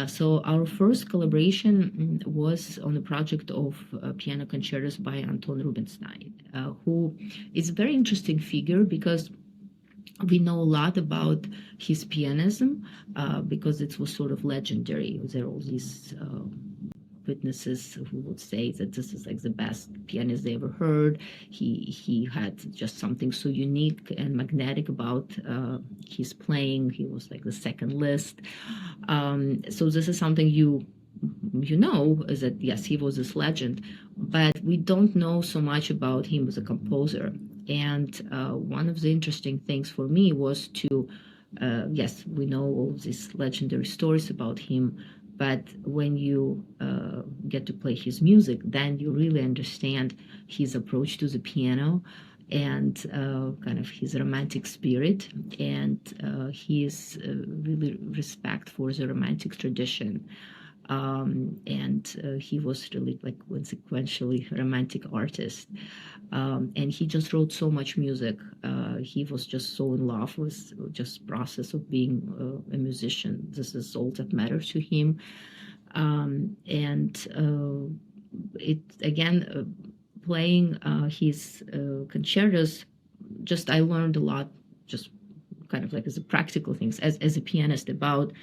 So our first collaboration was on the project of piano concertos by Anton Rubinstein, who is a very interesting figure, because we know a lot about his pianism, because it was sort of legendary. There are all these witnesses who would say that this is like the best pianist they ever heard. He had just something so unique and magnetic about his playing. He was like the second list. So this is something you know, is that yes, he was this legend, but we don't know so much about him as a composer. And one of the interesting things for me was to, yes, we know all these legendary stories about him, but when you get to play his music, then you really understand his approach to the piano and kind of his romantic spirit and his really respect for the romantic tradition. And he was really like consequentially romantic artist. And he just wrote so much music. He was just so in love with just process of being a musician. This is all that mattered to him. It again, playing his concertos, just I learned a lot, just kind of like as a practical things as a pianist about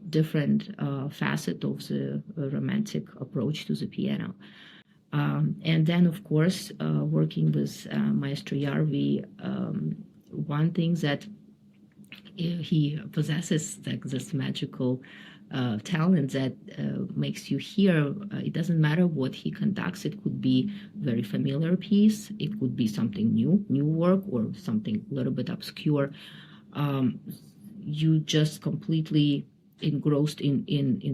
different facet of the romantic approach to the piano. And then, of course, working with Maestro Järvi, one thing that he possesses, like this magical talent that makes you hear. It doesn't matter what he conducts. It could be a very familiar piece. It could be something new work, or something a little bit obscure. You just completely engrossed in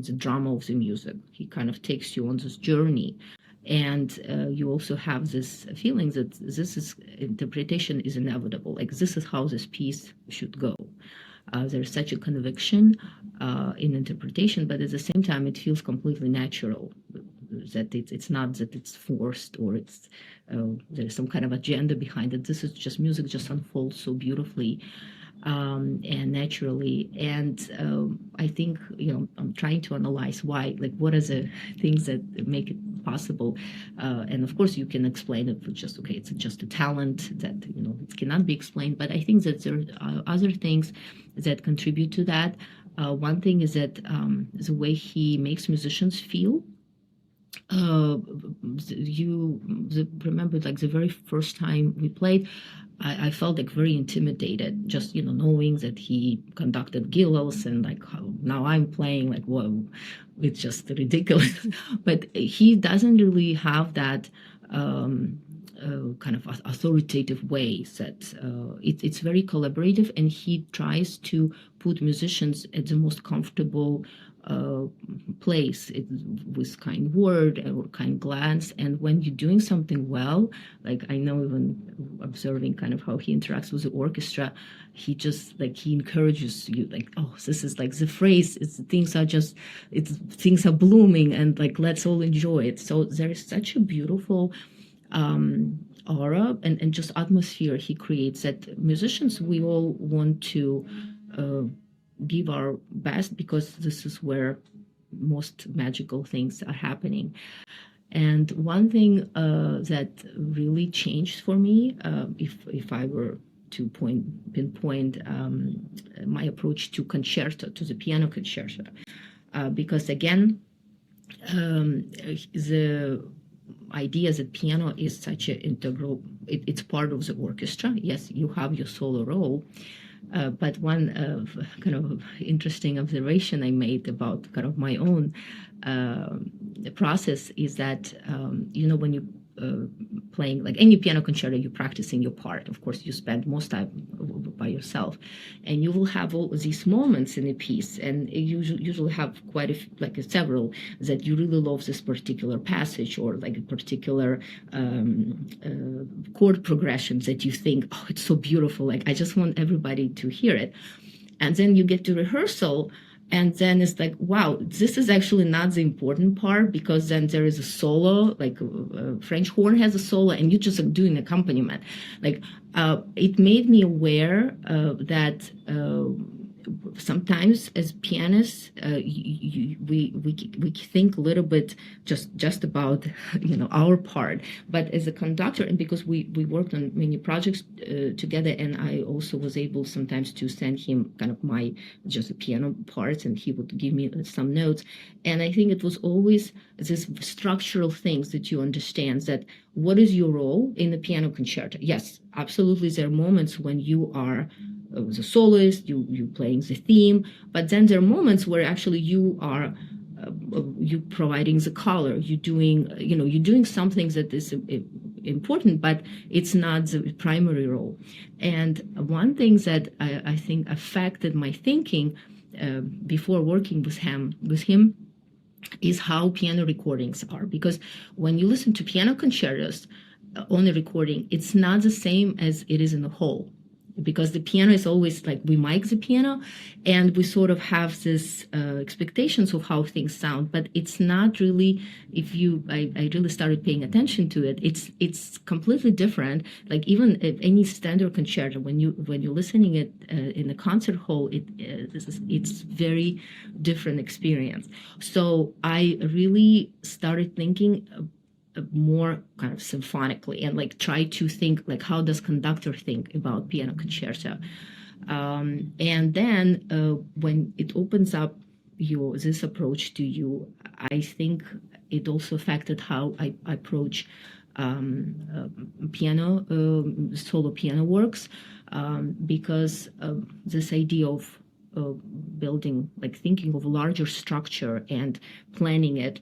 the drama of the music. He kind of takes you on this journey. And you also have this feeling that interpretation is inevitable. Like, this is how this piece should go. There's such a conviction in interpretation, but at the same time, it feels completely natural. That it's not that it's forced, or there's some kind of agenda behind it. This is just music just unfolds so beautifully and naturally. And I think, I'm trying to analyze why, like, what are the things that make it possible. And of course, you can explain it with just, okay, it's just a talent that, it cannot be explained. But I think that there are other things that contribute to that. One thing is that the way he makes musicians feel. Remember, like, the very first time we played, I felt like very intimidated, just knowing that he conducted Gilels, and like now I'm playing, like, whoa, it's just ridiculous. But he doesn't really have that kind of authoritative way. That it's very collaborative, and he tries to put musicians at the most comfortable place, with kind word or kind glance. And when you're doing something well, like, I know, even observing kind of how he interacts with the orchestra, he just, like, he encourages you, like, oh, this is like the phrase, things are blooming, and like, let's all enjoy it. So there is such a beautiful aura and just atmosphere he creates, that musicians, we all want to give our best, because this is where most magical things are happening. And one thing that really changed for me, if I were to pinpoint my approach to concerto, to the piano concerto, because again, the idea that piano is such an integral, it's part of the orchestra. Yes, you have your solo role. But one kind of interesting observation I made about kind of my own process is that, when you playing like any piano concerto, you're practicing your part. Of course, you spend most time by yourself, and you will have all these moments in a piece, and you usually have quite several that you really love this particular passage, or like a particular chord progressions that you think, oh, it's so beautiful, like I just want everybody to hear it. And then you get to rehearsal, and then it's like, wow, this is actually not the important part, because then there is a solo, like French horn has a solo, and you just doing accompaniment. Like, it made me aware that sometimes as pianists, we think a little bit just about our part, but as a conductor, and because we worked on many projects together, and I also was able sometimes to send him kind of my just piano parts, and he would give me some notes. And I think it was always this structural things that you understand, that what is your role in the piano concerto. Yes, absolutely, there are moments when you are the soloist, you playing the theme, but then there are moments where actually you are you providing the color, you're doing something that is important, but it's not the primary role. And one thing that I think affected my thinking before working with him is how piano recordings are, because when you listen to piano concertos on a recording, it's not the same as it is in the whole. because the piano is always like, we mic the piano and we sort of have this expectations of how things sound, but it's not really, I really started paying attention to it, it's completely different. Like even any standard concerto, when you're listening it in a concert hall, it's very different experience. So I really started thinking more kind of symphonically, and like try to think like, how does conductor think about piano concerto? And then when it opens up this approach to you, I think it also affected how I approach piano, solo piano works, because this idea of building, like thinking of a larger structure and planning it,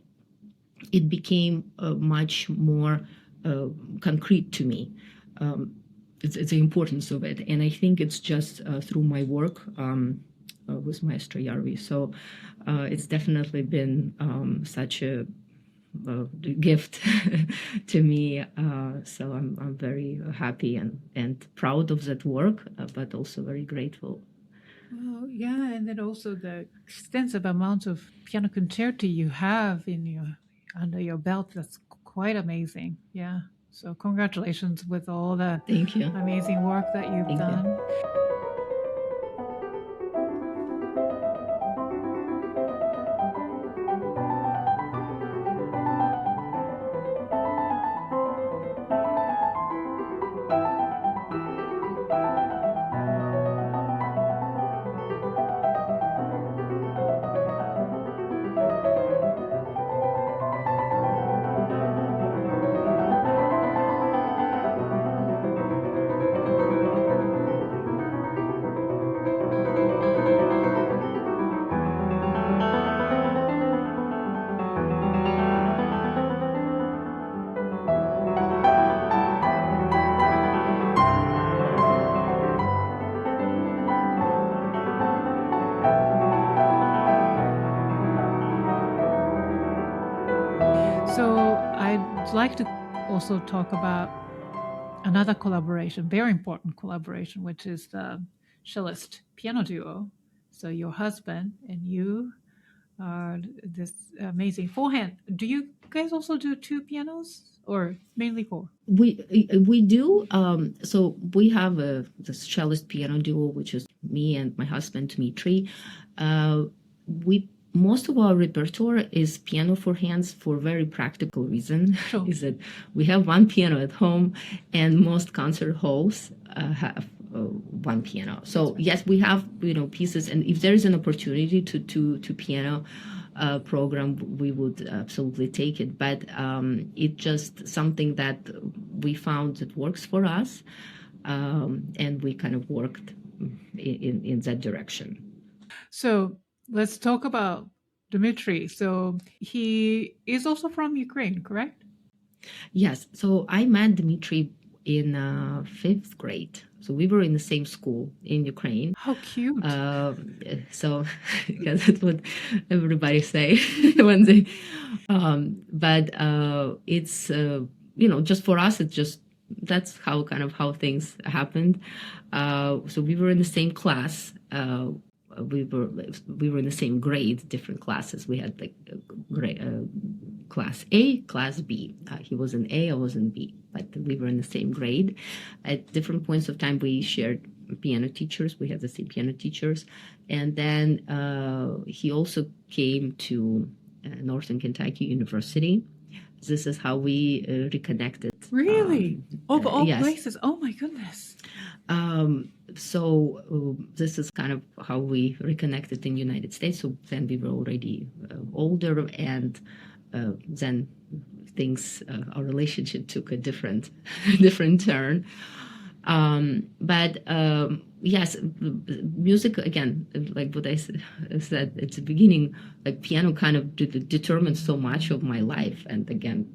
it became much more concrete to me. It's the importance of it, and I think it's just through my work with Maestro Järvi. So it's definitely been such a gift to me. So I'm very happy and proud of that work, but also very grateful. Well, yeah, and then also the extensive amount of piano concerti you have under your belt, that's quite amazing. Yeah. So congratulations with all the Thank you. amazing work that you've done. So I'd like to also talk about another collaboration, very important collaboration, which is the Shelest Piano Duo. So your husband and you are this amazing four-hand. Do you guys also do two pianos or mainly four? We do. So we have the Shelest Piano Duo, which is me and my husband Dmitri. Most of our repertoire is piano for hands for very practical reason. Sure. Is that we have one piano at home, and most concert halls have one piano. So yes, we have pieces, and if there is an opportunity to piano program, we would absolutely take it. But it's just something that we found that works for us, and we kind of worked in that direction. So let's talk about Dmitri. So he is also from Ukraine, correct? Yes. So I met Dmitri in 5th grade. So we were in the same school in Ukraine. How cute. So because that's what everybody say when they, but it's, just for us, it's just, that's how things happened. So we were in the same class. We were in the same grade, different classes. We had like class A, class B. He was in A, I was in B, but we were in the same grade. At different points of time, we shared piano teachers. We had the same piano teachers. And then he also came to Northern Kentucky University. This is how we reconnected. Really? Of all yes. places? Oh my goodness. So this is kind of how we reconnected in the United States. So then we were already older, and then things, our relationship took a different turn. But yes, music, again, like what I said at the beginning, like piano kind of determined so much of my life. And again,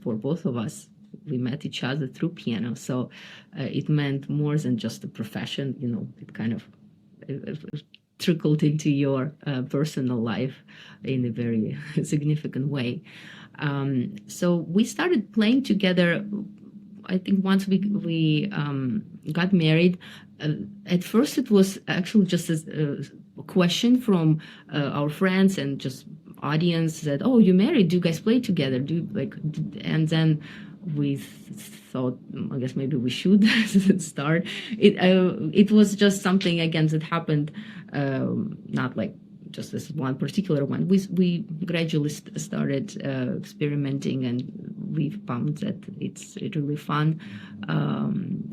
for both of us, we met each other through piano. So it meant more than just a profession, it kind of trickled into your personal life in a very significant way. So we started playing together. I think once we got married, at first it was actually just a question from our friends and just audience that, oh, you married? Do you guys play together? Do you, like? And then we thought, I guess maybe we should start. It was just something again that happened, not like just this one particular one. We gradually started experimenting, and we found that it's a really fun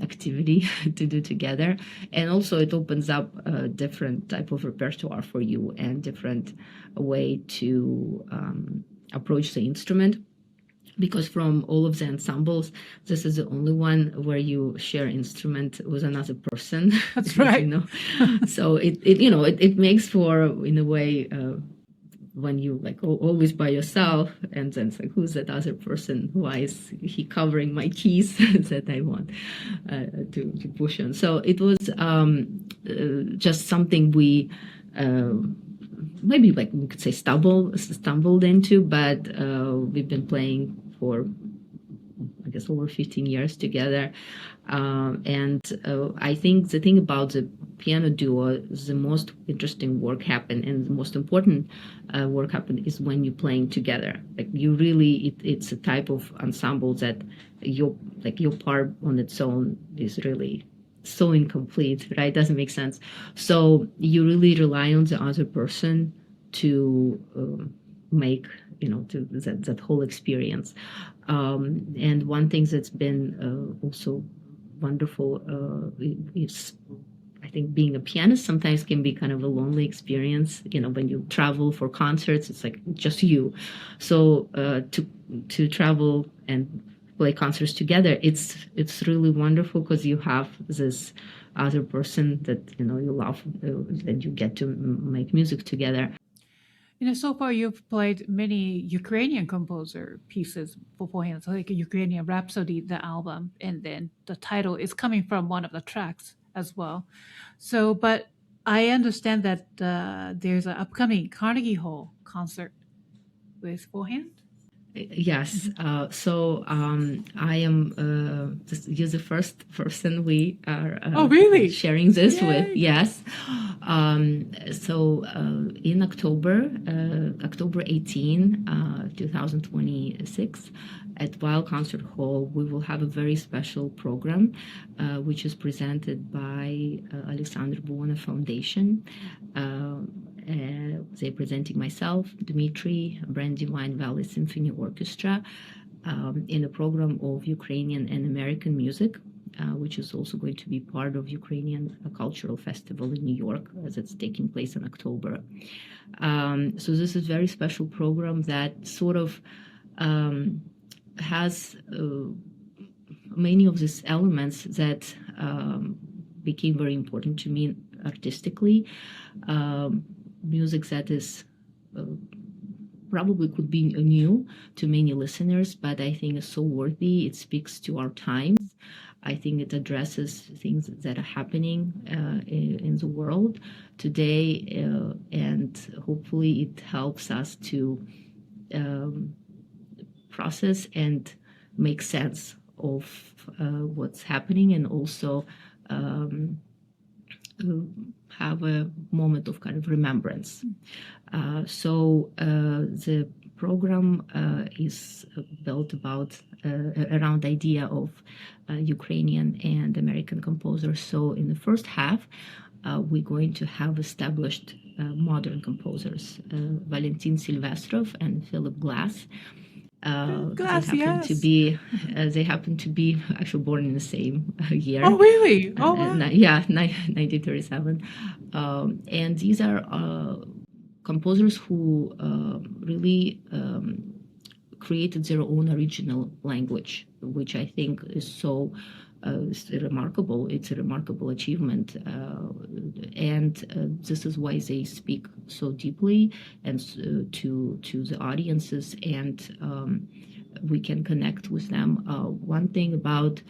activity to do together. And also it opens up a different type of repertoire for you and different way to approach the instrument. Because from all of the ensembles, this is the only one where you share instrument with another person. That's right. So it makes for, in a way, when you like always by yourself, and then it's like, who's that other person? Why is he covering my keys that I want to push on? So it was just something we maybe, like we could say, stumbled into, but we've been playing for, I guess, over 15 years together. And I think the thing about the piano duo, the most interesting work happened, and the most important work happened is when you're playing together. Like you really, it's a type of ensemble that your part on its own is really so incomplete, right? Doesn't make sense. So you really rely on the other person to make, to that whole experience. And one thing that's been also wonderful is, I think, being a pianist sometimes can be kind of a lonely experience. When you travel for concerts, it's like just you. So to travel and play concerts together, it's really wonderful because you have this other person that you love, that you get to make music together. So far you've played many Ukrainian composer pieces beforehand, so like a Ukrainian Rhapsody, the album, and then the title is coming from one of the tracks as well. So, but I understand that there's an upcoming Carnegie Hall concert with forehand. Yes. So I am you're the first person we are really? sharing this Yay. with. Yes. So in October 18, 2026, at Weill Concert Hall, we will have a very special program, which is presented by Alexander Buono Foundation. They're presenting myself, Dmitri, Brandywine Valley Symphony Orchestra, in a program of Ukrainian and American music, which is also going to be part of Ukrainian Cultural Festival in New York, as it's taking place in October. So this is a very special program that sort of has many of these elements that became very important to me artistically. Music that is probably could be new to many listeners, but I think is so worthy. It speaks to our times. I think it addresses things that are happening in the world today, and hopefully it helps us to process and make sense of what's happening, and also have a moment of kind of remembrance. So the program is built around the idea of Ukrainian and American composers. So in the first half, we're going to have established modern composers, Valentin Silvestrov and Philip Glass. They happen to be actually born in the same year. Oh, really? Oh, wow. 1937. And these are composers who really created their own original language, which I think is so remarkable. It's a remarkable achievement, and this is why they speak so deeply and to the audiences, and we can connect with them. One thing about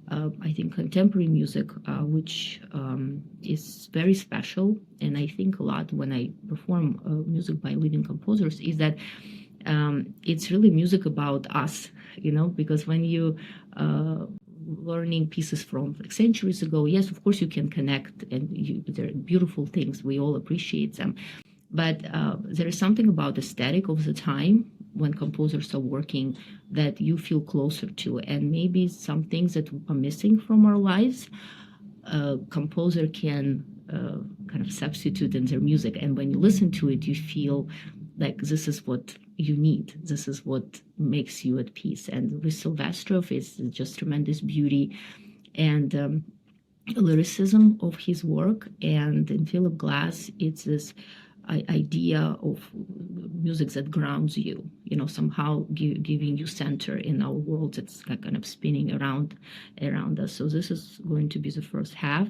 I think contemporary music, which is very special, and I think a lot when I perform music by living composers, is that it's really music about us, because when learning pieces from like centuries ago, yes, of course you can connect, and they're beautiful things. We all appreciate them. But there is something about the aesthetic of the time when composers are working that you feel closer to, and maybe some things that are missing from our lives, a composer can kind of substitute in their music. And when you listen to it, you feel like this is what you need. This is what makes you at peace. And with Silvestrov, it's just tremendous beauty and lyricism of his work. And in Philip Glass, it's this idea of music that grounds you, somehow giving you center in our world that's kind of spinning around us. So this is going to be the first half.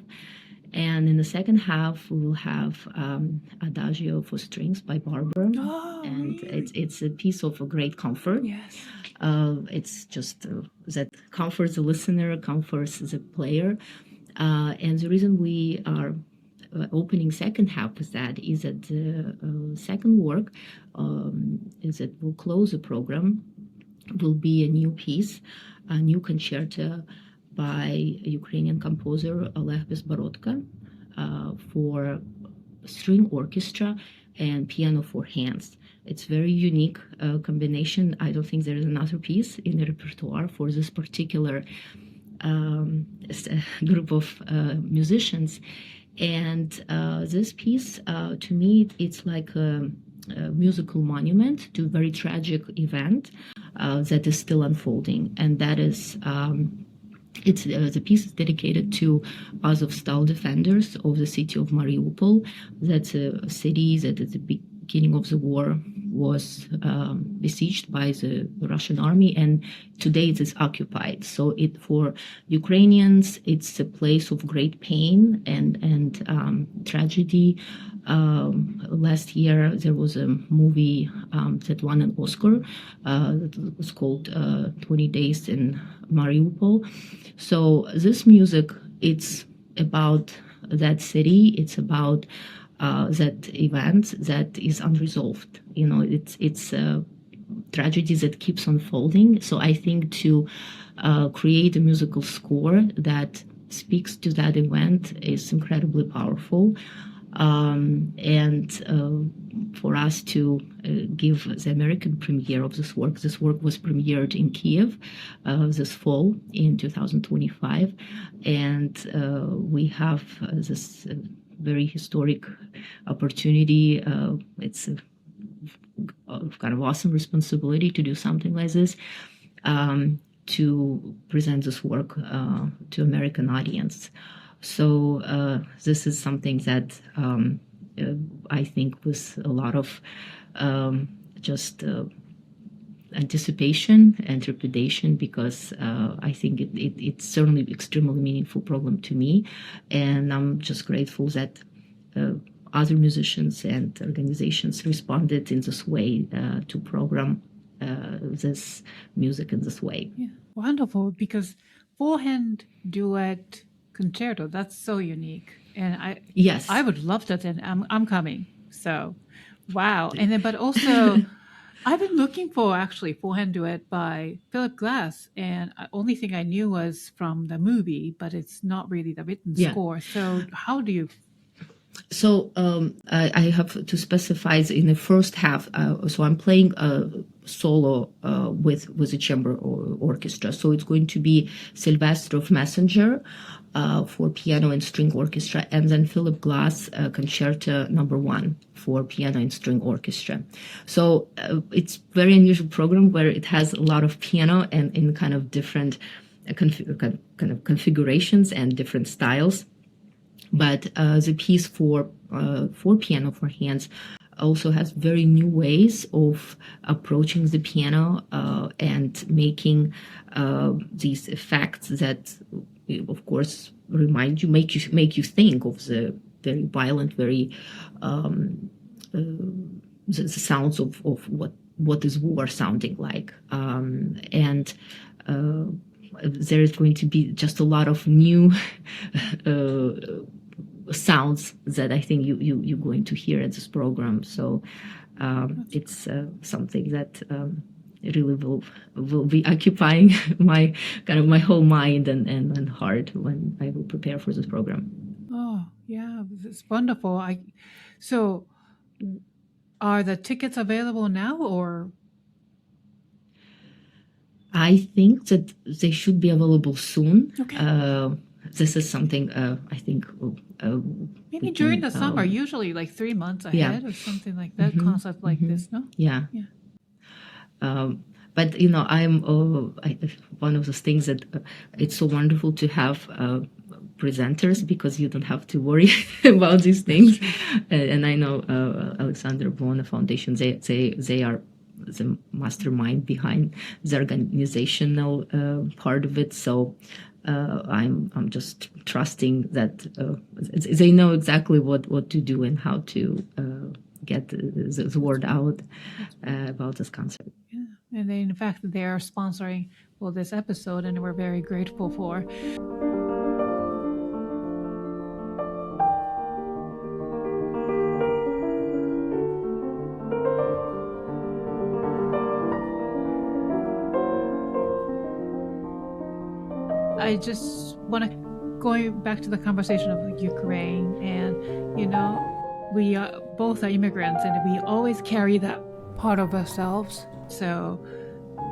And in the second half, we will have Adagio for Strings by Barber. Oh, and really? it's a piece of a great comfort. Yes. It's just that comforts the listener, comforts the player. And the reason we are opening second half with that is that the second work is that will close the program, will be a new piece, a new concerto by Ukrainian composer Oleg Bezborodko for string orchestra and piano for hands. It's very unique combination. I don't think there is another piece in the repertoire for this particular group of musicians. And this piece, to me, it's like a musical monument to a very tragic event that is still unfolding. And that is, the piece is dedicated to Azovstal defenders of the city of Mariupol. That's a city that at the beginning of the war was besieged by the Russian army, and today it is occupied. So for Ukrainians, it's a place of great pain and tragedy. Last year there was a movie that won an Oscar that was called 20 Days in Mariupol. So this music, it's about that city, it's about that event that is unresolved. It's tragedy that keeps unfolding. So I think to create a musical score that speaks to that event is incredibly powerful. For us to give the American premiere of this work was premiered in Kiev this fall in 2025, and we have this very historic opportunity. It's a kind of awesome responsibility to do something like this, to present this work to American audience. So this is something that I think with a lot of just anticipation and trepidation, because I think it's certainly extremely meaningful program to me, and I'm just grateful that other musicians and organizations responded in this way to program this music in this way. Yeah. Wonderful, because four-hand duet concerto, that's so unique, and I would love that, and I'm coming. So, wow. And then, but also, I've been looking for actually four-hand duet by Philip Glass, and the only thing I knew was from the movie, but it's not really the written score. So, how do you? So I have to specify in the first half. So I'm playing a solo with a chamber orchestra. So it's going to be Silvestrov Messenger for piano and string orchestra, and then Philip Glass Concerto No. 1 for piano and string orchestra. So it's very unusual program where it has a lot of piano and in kind of different kind of configurations and different styles. But the piece for piano for hands also has very new ways of approaching the piano and making these effects that, of course, remind you, make you think of the very violent, very the sounds of what is war sounding like, and there is going to be just a lot of new sounds that I think you're going to hear at this program. So it's something that really will be occupying my whole mind and heart when I will prepare for this program. Oh, yeah, it's wonderful. So are the tickets available now, or? I think that they should be available soon. Okay. This is something I think maybe during the summer, usually like 3 months ahead or something like that, concept like this, no? Yeah. But I'm one of those things that it's so wonderful to have presenters, because you don't have to worry about these things. And I know Alexander Buono Foundation, they are the mastermind behind the organizational part of it. So I'm just trusting that they know exactly what to do and how to get the word out about this concert. Yeah, and they, in fact, they are sponsoring this episode, and we're very grateful for. I just want to going back to the conversation of Ukraine, and we both are immigrants, and we always carry that part of ourselves, so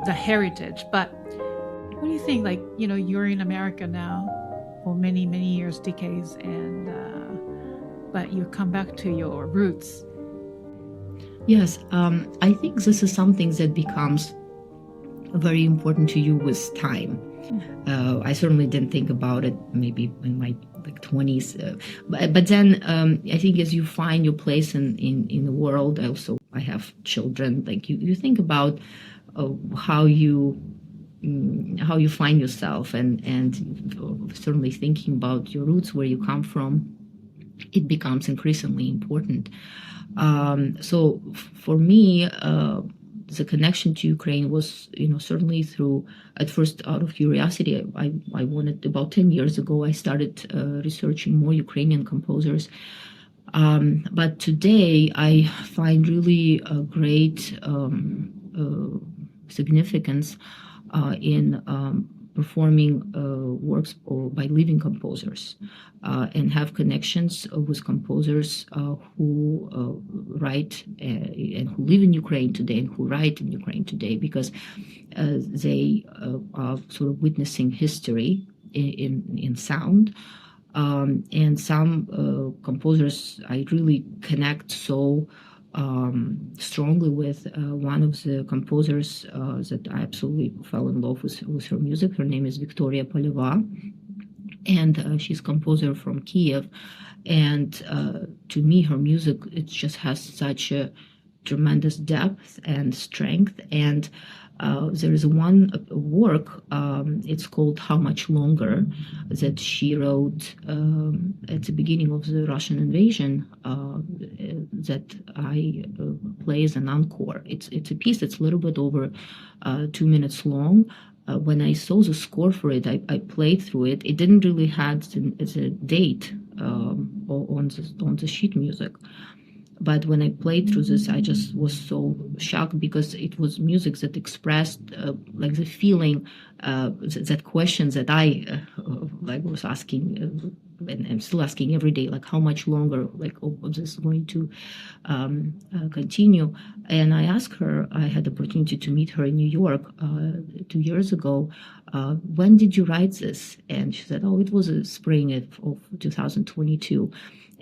the heritage. But what do you think? Like, you're in America now for many years, decades, and but you come back to your roots. Yes, I think this is something that becomes very important to you with time. I certainly didn't think about it maybe in my 20s, but then I think as you find your place in the world, I have children. Like you think about how you find yourself, and certainly thinking about your roots, where you come from, it becomes increasingly important. So for me, the connection to Ukraine was, certainly through, at first out of curiosity. I wanted, about 10 years ago, I started researching more Ukrainian composers. But today I find really a great significance in performing works by living composers, and have connections with composers who write and who live in Ukraine today and who write in Ukraine today, because they are sort of witnessing history in sound. And some composers I really connect so strongly with. One of the composers that I absolutely fell in love with her music. Her name is Victoria Poleva, and she's a composer from Kiev. And to me, her music, it just has such a tremendous depth and strength. And there is one work, it's called How Much Longer, that she wrote at the beginning of the Russian invasion, that I play as an encore. It's a piece that's a little bit over 2 minutes long. When I saw the score for it, I played through it. It didn't really have the date on the sheet music. But when I played through this, I just was so shocked, because it was music that expressed like the feeling, that questions that I was asking, and I'm still asking every day, like how much longer, like is this going to continue? And I asked her, I had the opportunity to meet her in New York 2 years ago. When did you write this? And she said, it was a spring of 2022.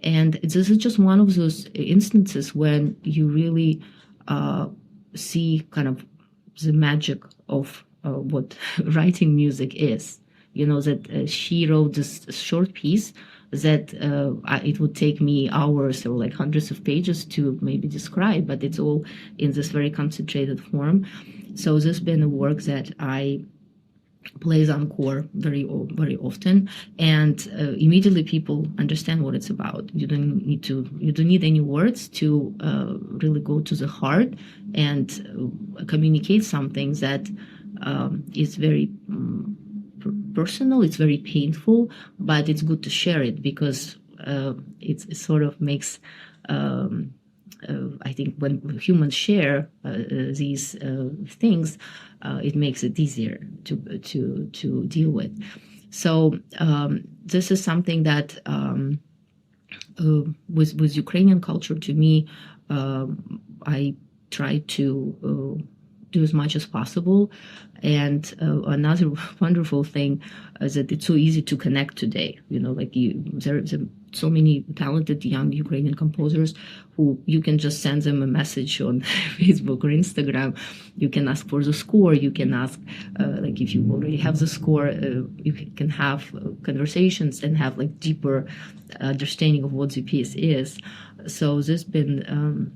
And this is just one of those instances when you really see kind of the magic of what writing music is. That she wrote this short piece that it would take me hours or like hundreds of pages to maybe describe, but it's all in this very concentrated form. So this has been a work that I plays encore very often, and immediately people understand what it's about. You don't need any words to really go to the heart and communicate something that is very personal. It's very painful, but it's good to share it, because it sort of makes I think when humans share these things, it makes it easier to deal with. So this is something that with Ukrainian culture, to me, I try to do as much as possible. And another wonderful thing is that it's so easy to connect today. There's so many talented young Ukrainian composers who you can just send them a message on Facebook or Instagram. You can ask for the score. You can ask, if you already have the score, you can have conversations and have deeper understanding of what the piece is. So this has been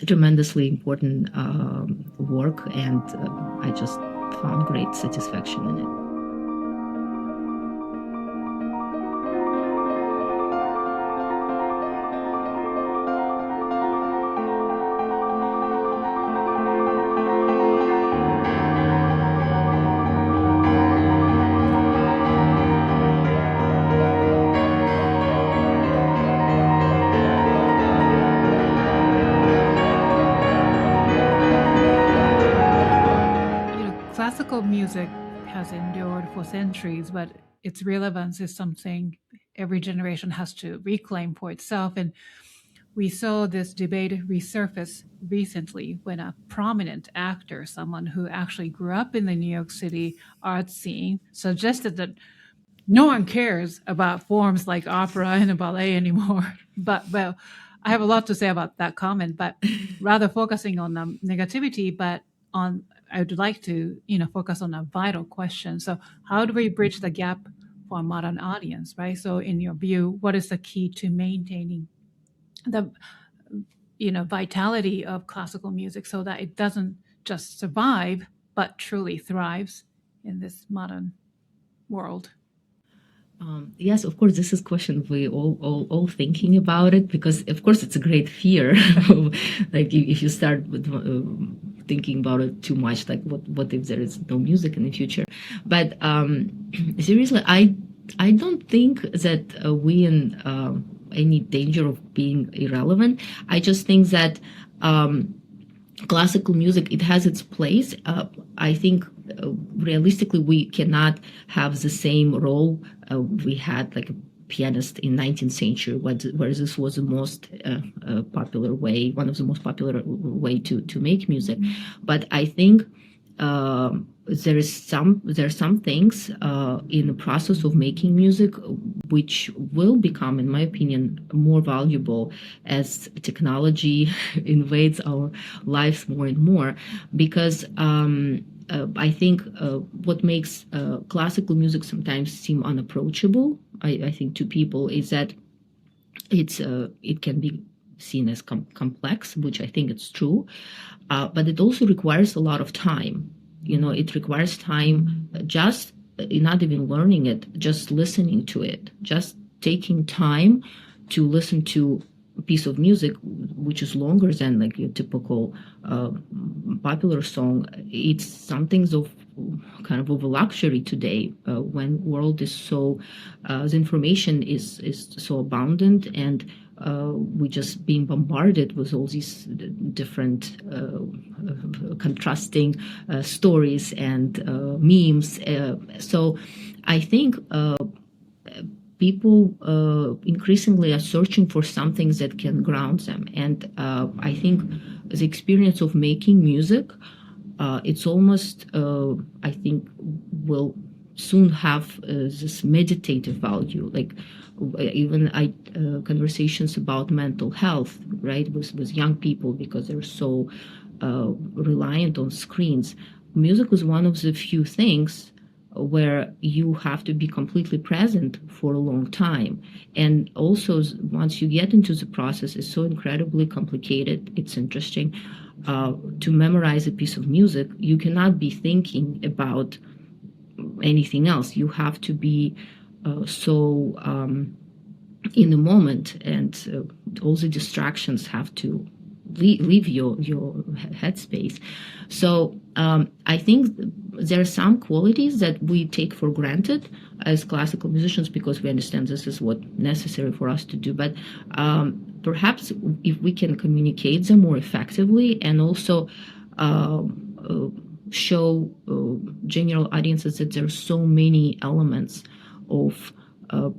tremendously important work, and I just found great satisfaction in it. Classical music has endured for centuries, but its relevance is something every generation has to reclaim for itself. And we saw this debate resurface recently when a prominent actor, someone who actually grew up in the New York City art scene, suggested that no one cares about forms like opera and ballet anymore. But, well, I have a lot to say about that comment, but rather focusing on the negativity, but I would like to, focus on a vital question. So how do we bridge the gap for a modern audience, right? So in your view, what is the key to maintaining the, vitality of classical music so that it doesn't just survive, but truly thrives in this modern world? Yes, of course, this is a question we all thinking about it, because of course it's a great fear. If you start with thinking about it too much, what if there is no music in the future? But seriously, I don't think that we in any danger of being irrelevant. I just think that classical music, it has its place. I think realistically we cannot have the same role we had like a pianist in 19th century, where this was the most popular way, one of the most popular way to make music. But I think there are some things in the process of making music which will become, in my opinion, more valuable as technology invades our lives more and more, because I think what makes classical music sometimes seem unapproachable, I think, to people, is that it can be seen as complex, which I think it's true, but it also requires a lot of time. It requires time, just not even learning it, just listening to it, just taking time to listen to a piece of music which is longer than like your typical popular song. It's something of kind of a luxury today when world is so the information is so abundant, and we're just being bombarded with all these different contrasting stories and memes. So I think people increasingly are searching for something that can ground them. And I think the experience of making music, it's almost, I think, will soon have this meditative value. Like even conversations about mental health, right, with young people, because they're so reliant on screens. Music is one of the few things where you have to be completely present for a long time. And also, once you get into the process, it's so incredibly complicated. It's interesting. To memorize a piece of music, you cannot be thinking about anything else. You have to be so in the moment, and all the distractions have to leave your headspace. So I think there are some qualities that we take for granted as classical musicians because we understand this is what's necessary for us to do. But perhaps if we can communicate them more effectively and also show general audiences that there are so many elements of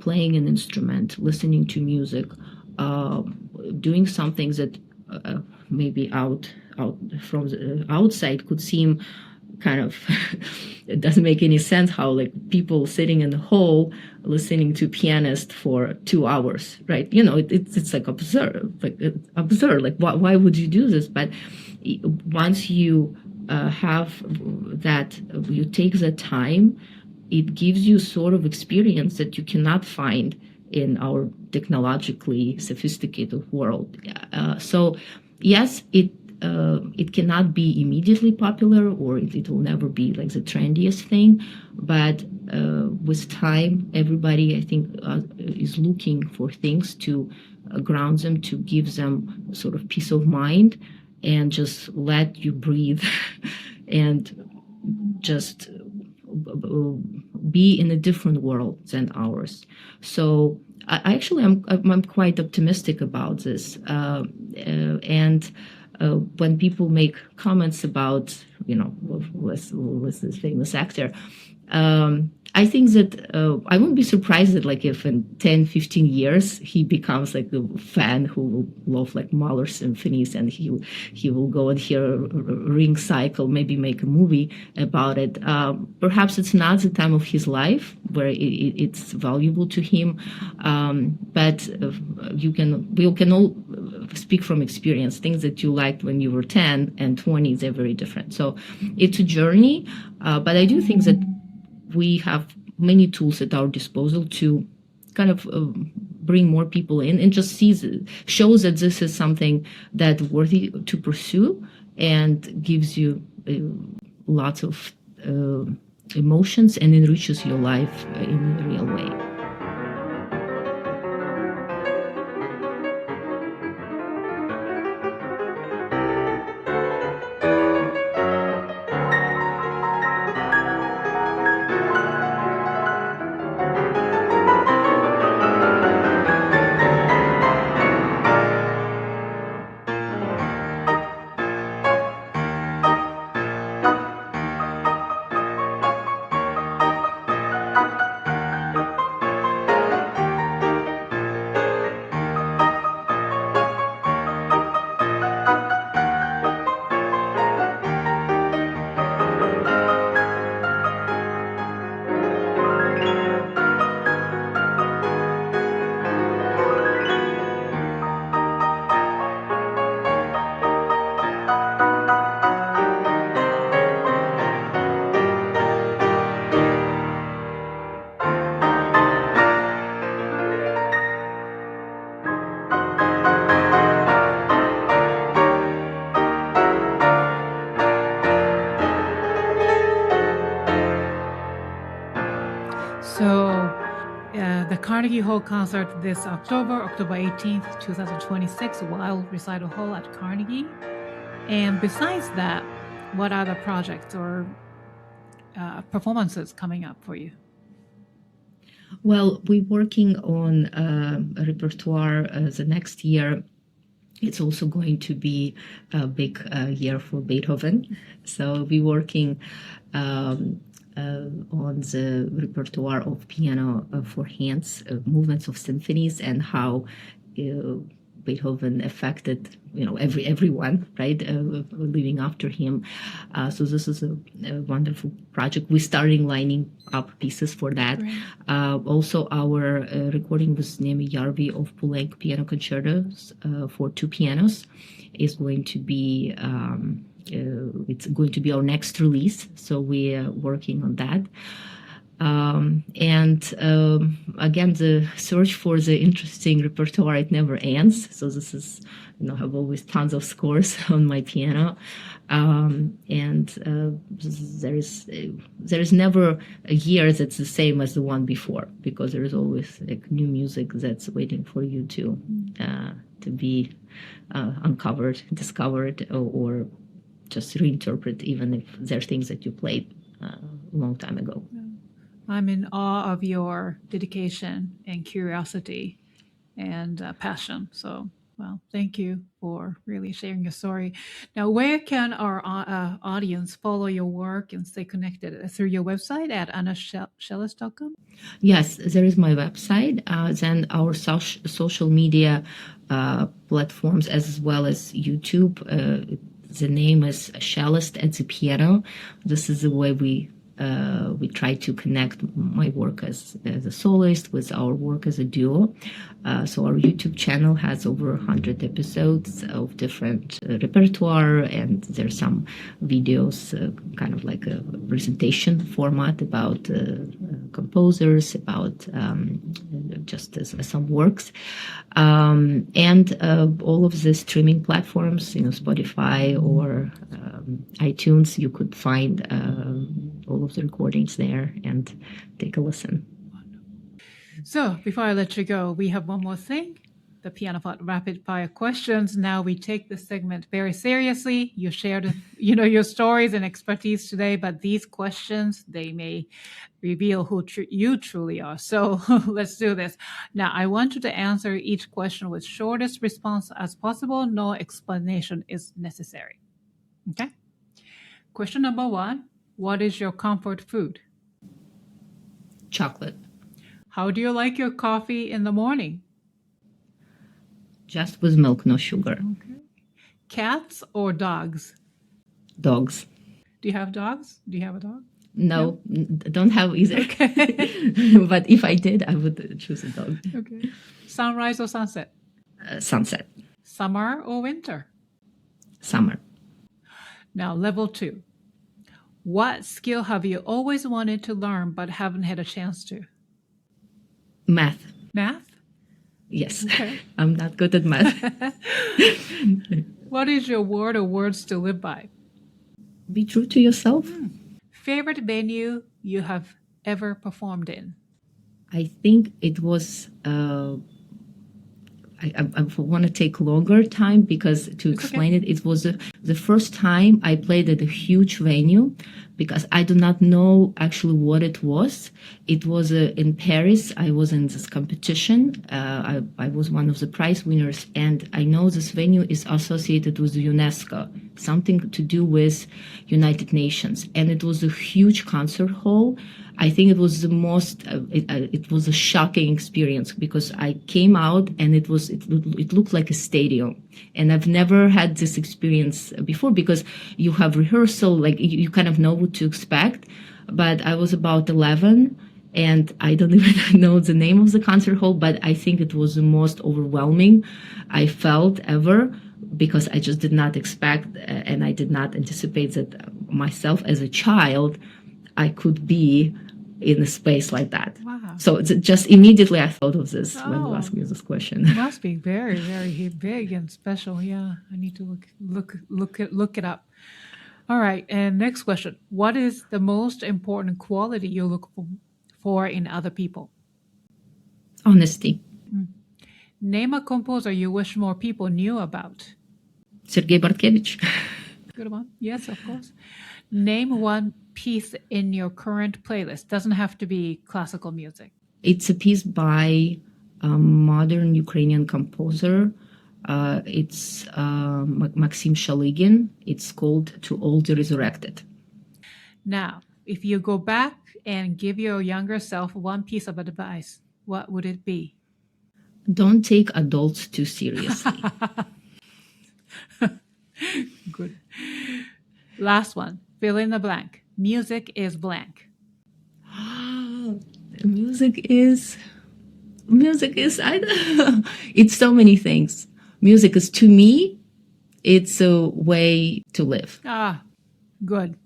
playing an instrument, listening to music, doing something that maybe out from the outside could seem kind of it doesn't make any sense how like people sitting in the hall listening to Pianist for 2 hours, right? It's like absurd, like why would you do this? But once you have that, you take the time, it gives you sort of experience that you cannot find in our technologically sophisticated world. So yes, it cannot be immediately popular, or it will never be like the trendiest thing. But with time, everybody, I think, is looking for things to ground them, to give them sort of peace of mind and just let you breathe and just be in a different world than ours. So I'm quite optimistic about this. And when people make comments about, with this famous actor, I think that I wouldn't be surprised that like if in 10, 15 years he becomes like a fan who will love like Mahler symphonies, and he will go and hear a Ring cycle, maybe make a movie about it. Perhaps it's not the time of his life where it's valuable to him, but we can all speak from experience. Things that you liked when you were 10 and 20, they're very different. So it's a journey, but I do think that we have many tools at our disposal to kind of bring more people in and just shows that this is something that's worthy to pursue and gives you lots of emotions and enriches your life in a real way. Carnegie Hall concert this October 18th, 2026, Wild Recital Hall at Carnegie. And besides that, what other projects or performances coming up for you? Well, we're working on a repertoire the next year. It's also going to be a big year for Beethoven. So we're working on the repertoire of piano for hands, movements of symphonies, and how Beethoven affected everyone, right, living after him. So this is a wonderful project. We're starting lining up pieces for that. Also, our recording with Neeme Järvi of full-length piano concertos for 2 pianos is going to be it's going to be our next release. So we are working on that. Again, the search for the interesting repertoire, it never ends. So this is, I have always tons of scores on my piano. There is never a year that's the same as the one before, because there is always like new music that's waiting for you to be uncovered, discovered, or just reinterpret, even if they're things that you played a long time ago. I'm in awe of your dedication and curiosity and passion. So Well, thank you for really sharing your story. Now, where can our audience follow your work and stay connected? Through your website at annashelest.com? Yes, there is my website, then our social media platforms as well as YouTube. The name is Shelest at the Piano. This is the way we try to connect my work as a soloist with our work as a duo. So our YouTube channel has over 100 episodes of different repertoire, and there's some videos, kind of like a presentation format about composers, about just some works. And all of the streaming platforms, Spotify or iTunes, you could find all of the recordings there and take a listen. So before I let you go, we have one more thing. The Piano Pot rapid fire questions. Now we take this segment very seriously. You shared, your stories and expertise today, but these questions, they may reveal who you truly are. So let's do this. Now, I want you to answer each question with shortest response as possible. No explanation is necessary. Okay? Question number 1. What is your comfort food? Chocolate. How do you like your coffee in the morning? Just with milk, no sugar. Okay. Cats or dogs? Dogs. Do you have dogs? Do you have a dog? No, don't have either. Okay. But if I did, I would choose a dog. Okay. Sunrise or sunset? Sunset. Summer or winter? Summer. Now, level 2. What skill have you always wanted to learn but haven't had a chance to? Math. Math? Yes. Okay. I'm not good at math. What is your word or words to live by? Be true to yourself. Favorite venue you have ever performed in? I think it was, I want to take longer time because to explain it, it was the first time I played at a huge venue because I do not know actually what it was. It was in Paris. I was in this competition. I was one of the prize winners, and I know this venue is associated with UNESCO, something to do with United Nations. And it was a huge concert hall. I think it was the most, it was a shocking experience because I came out and it looked like a stadium. And I've never had this experience before because you have rehearsal, like you kind of know what to expect. But I was about 11 and I don't even know the name of the concert hall, but I think it was the most overwhelming I felt ever because I just did not expect and I did not anticipate that myself as a child, I could be in a space like that. Wow. So just immediately I thought of this when you asked me this question. It must be very, very big and special. Yeah, I need to look it up. All right, and next question. What is the most important quality you look for in other people? Honesty. Name a composer you wish more people knew about. Sergei Bortkiewicz. Good one. Yes, of course. Name one piece in your current playlist. Doesn't have to be classical music. It's a piece by a modern Ukrainian composer. It's Maxim Shaligin. It's called To All the Resurrected. Now, if you go back and give your younger self one piece of advice, what would it be? Don't take adults too seriously. Good. Last one. Fill in the blank. Music is blank. Music is, it's so many things. Music is, to me, it's a way to live. Good.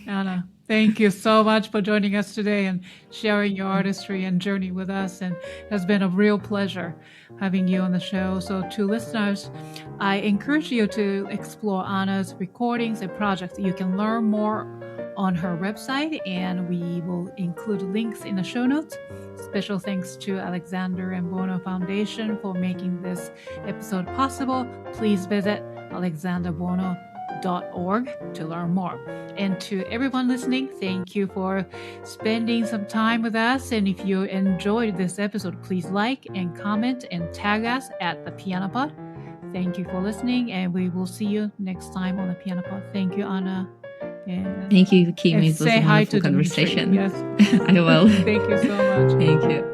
Anna, thank you so much for joining us today and sharing your artistry and journey with us. And it has been a real pleasure having you on the show. So to listeners, I encourage you to explore Anna's recordings and projects. You can learn more on her website, and we will include links in the show notes. Special thanks to Alexander and Buono Foundation for making this episode possible. Please visit alexanderbuono.org to learn more. And to everyone listening, thank you for spending some time with us. And if you enjoyed this episode, please like and comment and tag us at the Piano Pod. Thank you for listening, and we will see you next time on the Piano Pod. Thank you, Anna. Thank you, Kim. It was say a hi wonderful to conversation. Dmitri. Yes. I will. Thank you so much. Thank you.